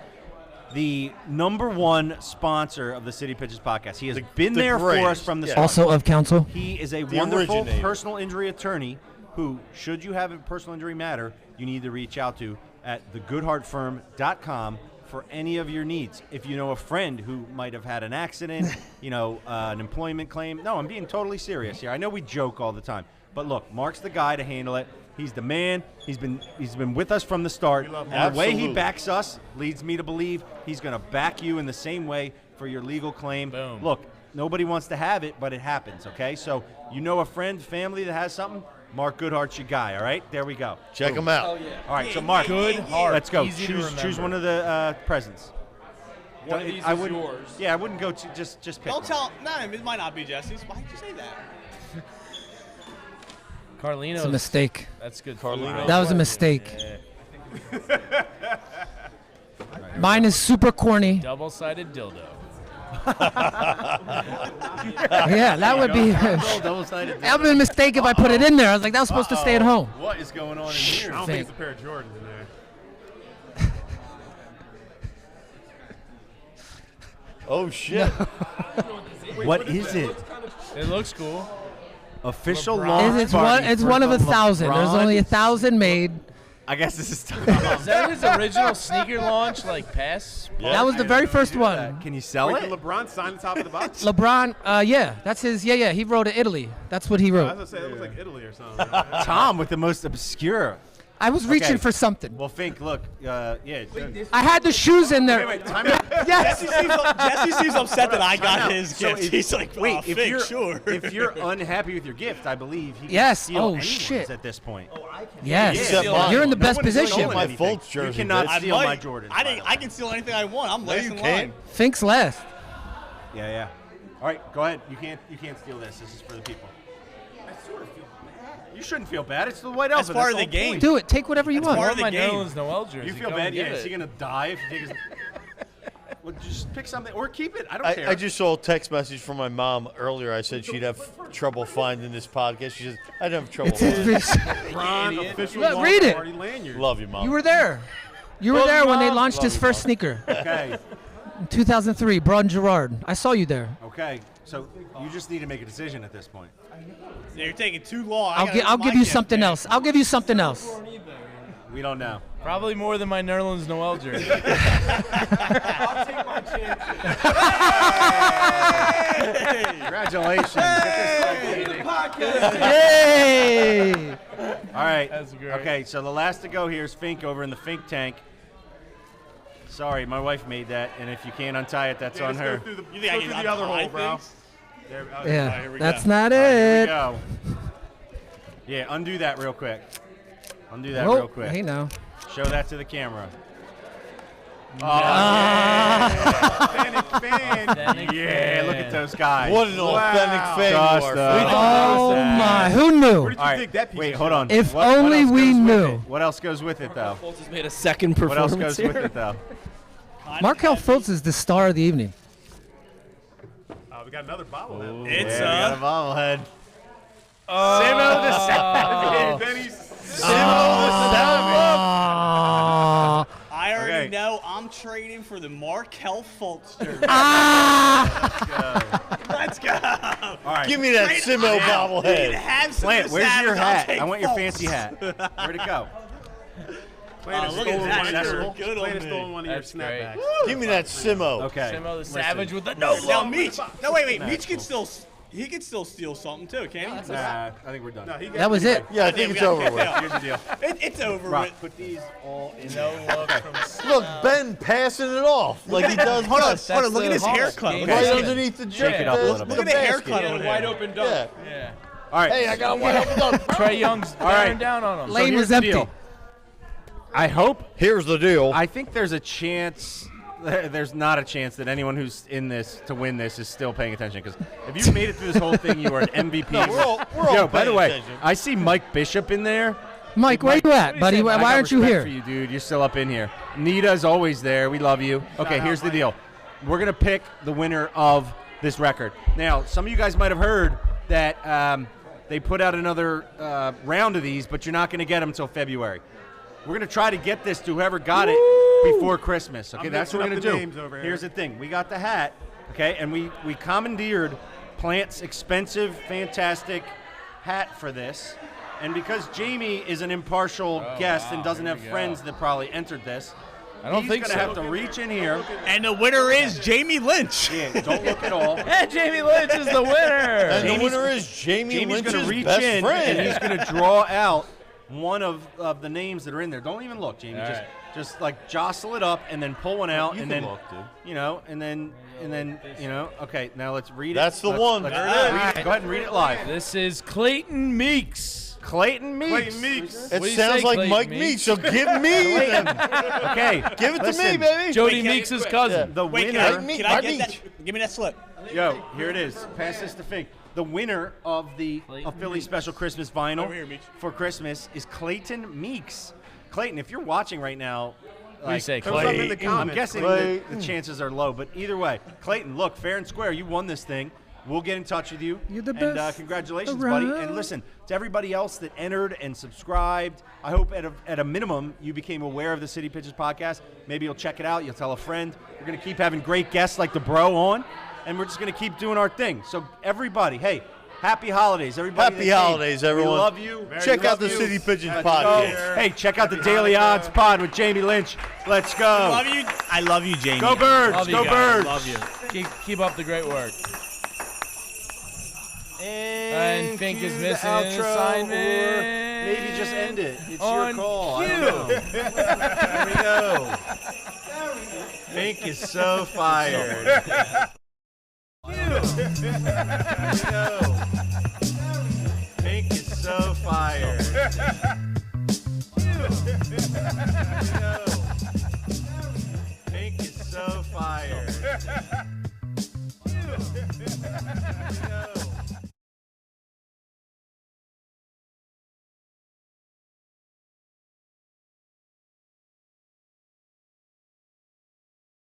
the #1 sponsor of the City Pigeons Podcast. He has been the there for us greatest, from the yeah. start. Also of council. He is a The wonderful originator. personal injury attorney who, should you have a personal injury matter, you need to reach out to at thegoodheartfirm.com for any of your needs. If you know a friend who might have had an accident, an employment claim. No, I'm being totally serious here. I know we joke all the time, but look, Mark's the guy to handle it. He's the man. He's been with us from the start. We love And Mark. the way he Absolutely. backs us leads me to believe he's going to back you in the same way for your legal claim. Boom. Look, nobody wants to have it, but it happens, okay? So you know a friend, family that has something, Mark Goodhart's your guy, all right? There we go. Check them out. All right, so Mark, Goodhart. let's go. Easy to Choose remember. one of the presents. One of these I is wouldn't, yours. Yeah, I wouldn't go to just pick Don't one. tell. No, it might not be Jesse's. Why did you say that? Carlino's. It's a mistake. That's good. Carlino. That was a mistake. Mine is super corny. Double-sided dildo. Yeah, that would be. Double-sided. That would be a mistake if I put it in there. I was like, that was supposed to stay at home. What is going on in I here? don't think it's a pair of Jordans in there. Oh shit! What is it? It looks cool. Official LeBron. launch It's party one. It's for one of the 1,000. There's LeBron? only 1,000 made. I guess this is time. Is that his original sneaker launch, like pass? Yeah. That was the very first one. Can you sell Wait, it? did LeBron sign the top of the box? LeBron. Yeah, that's his. Yeah. He wrote it Italy. That's what he I was wrote. gonna say it looks like Italy or something. Tom with the most obscure. I was reaching Okay. for something. Well, Fink, look, yeah. I had the shoes in there. Wait, time out. Yes. Jesse seems upset that I got out. his So gift. if- He's like, Wait, oh, if Fink, you're sure. if you're unhappy with your gift, I believe he can Yes. steal Oh, anyone's shit. at this point. Yes. Except mine. You're in the No best one is position. stealing My anything. Fultz jersey, You cannot bitch. steal might. my Jordans. I think I can steal anything I want. I'm last you in can't. line. Fink's last. Yeah. All right, go ahead. You can't steal this. This is for the people. I sort of feel bad. You shouldn't feel bad. It's the White Elephant. part of That's the whole game. point. Do it. Take whatever you want. part Or of the my game. Nerlens Noel jersey. You feel Go bad? and Yeah. get Is he it. gonna die if you take his? Well, just pick something or keep it. I don't care. I just saw a text message from my mom earlier. I said she'd have trouble finding this podcast. She says, I'd have trouble It's finding it. LeBron official Look, launch read it. party lanyard. Love you, Mom. You were there. You were Love there you, when they Mom. launched Love his you, first Mom. sneaker Okay. in 2003. Braun Gerard. I saw you there. Okay. So you just need to make a decision at this point. You're taking too long. I'll give you something else. I'll give you something else. We don't know. Probably more than my Nerlens Noel jersey. Congratulations. Get this thing. Yay! All right. That's great. Okay, so the last to go here is Fink over in the Fink tank. Sorry, my wife made that, and if you can't untie it, that's Yeah, on just her. Go through the, You think I go can through the other untie hole, bro. things? There, Yeah, here we that's go. not Here we it. go. Yeah, undo that real quick. Undo that Oh, real quick. hey now. Show that to the camera. Oh, Fan. Authentic yeah, look at those guys. What an authentic fan Just you are. the- Fink. Oh my! Who knew? Where did you All right, think that piece wait, of hold shit on. If What only else we goes with knew. it? What else goes with it, though? Fultz has made a second What else performance goes with here. it, though? Markelle Fultz is the star of the evening. We got another bobblehead. It's Yeah, we got a bobblehead. Oh. Simo the Savage. Benny's. Simo the Savage. Ah. I already Okay. know I'm trading for the Markelle Fultz jersey. Let's go. All right. Give me that Right Simo now. You can bobblehead. have some Plant, of the where's your Savage, I'll hat? take I want your Fultz. fancy hat. Where'd it go? Playing look at that shirt. Good on Playing me. stolen one of your That's great. snapbacks. Give me that Simo. Okay. Simo the listen. Savage with the no Now look. Meech. No, wait. Nah, Meech it's can cool. still. He can still steal something too, can't he? Nah, I think we're done. No, he got That was it. Yeah, I think it's over with. Here's the deal. It's over Rock, with. put these all in No there. look from Look, Ben passing it off like he does Hold on, us. hold on. Look at the his Hawks haircut. game. Look Right at his- underneath the Shake it up a little bit. Look at the haircut on Wide him. open dunk. Yeah. Yeah. All right. Hey, I got a wide open dunk. Trey Young's All right. bearing down on him. So Lane here's was the empty. deal. I hope. Here's the deal. I think there's a chance. There's not a chance that anyone who's in this to win this is still paying attention. Because if you made it through this whole thing, you are an MVP. No, we're all Yo, by the paying way, attention. I see Mike Bishop in there. Mike, where you at, buddy? I Why got aren't you respect here? For you, dude. You're still up in here. Nita's always there. We love you. Okay, here's the deal. We're gonna pick the winner of this record. Now, some of you guys might have heard that they put out another round of these, but you're not gonna get them until February. We're gonna try to get this to whoever got it before Christmas. Okay, I'm that's what we're mixing gonna up the do. names over here. Here's the thing: we got the hat, okay, and we commandeered Plant's expensive, fantastic hat for this. And because Jamie is an impartial guest and doesn't here have we go. friends that probably entered this, I don't he's think gonna so. have to reach in here. And the winner is Jamie Lynch. Yeah, don't look at all. And Jamie Lynch is the winner. And the Jamie's- winner is Jamie Jamie's Lynch's gonna reach best in friend. and he's gonna draw out one of the names that are in there. Don't even look, Jamie. All Just right. just like jostle it up and then pull one out You and can then look, dude. you know, and then okay, now let's read it. That's the Let's- one. let's There it is. read it. Go ahead and read it live. This is Clayton Meeks. Clayton Meeks. Clayton Meeks. It What do you sounds say, like Clayton Mike Meeks? Meeks, so give me them. Okay, Give it to me, listen, baby. Jody Wait, can I- Meeks' cousin. The Wait, winner. can I get that? Give me that slip. Yo, here it is. Pass this to Fink. The winner of the Philly Special Christmas vinyl Over here, Meech. for Christmas is Clayton Meeks. Clayton, if you're watching right now, What do you say, Throw something in the Clayton? I'm comments. guessing that the chances are low, but either way, Clayton, look, fair and square, you won this thing. we'll get in touch with you. You're the And best congratulations, buddy. And around. listen, to everybody else that entered and subscribed, I hope at a minimum you became aware of the City Pigeons podcast. Maybe you'll check it out. You'll tell a friend. We're going to keep having great guests like the bro on, and we're just going to keep doing our thing. So everybody, hey, happy holidays, everybody. Happy holidays, everyone. We love you. Check out the Love you. City Pigeons Let's podcast. go. Hey, check out the Daily Odds pod with Jamie Lynch. Let's go. Love you. I love you, Jamie. Go Birds. Love you Go guys. Birds. Love you. Keep up the great work. And Fink is cue the missing outro, an assignment. or maybe just end it. It's your On call. I cue. don't know. There we go. Fink is so fired. There we go. Fink is so fired. There we go. Fink is so fired. There we go.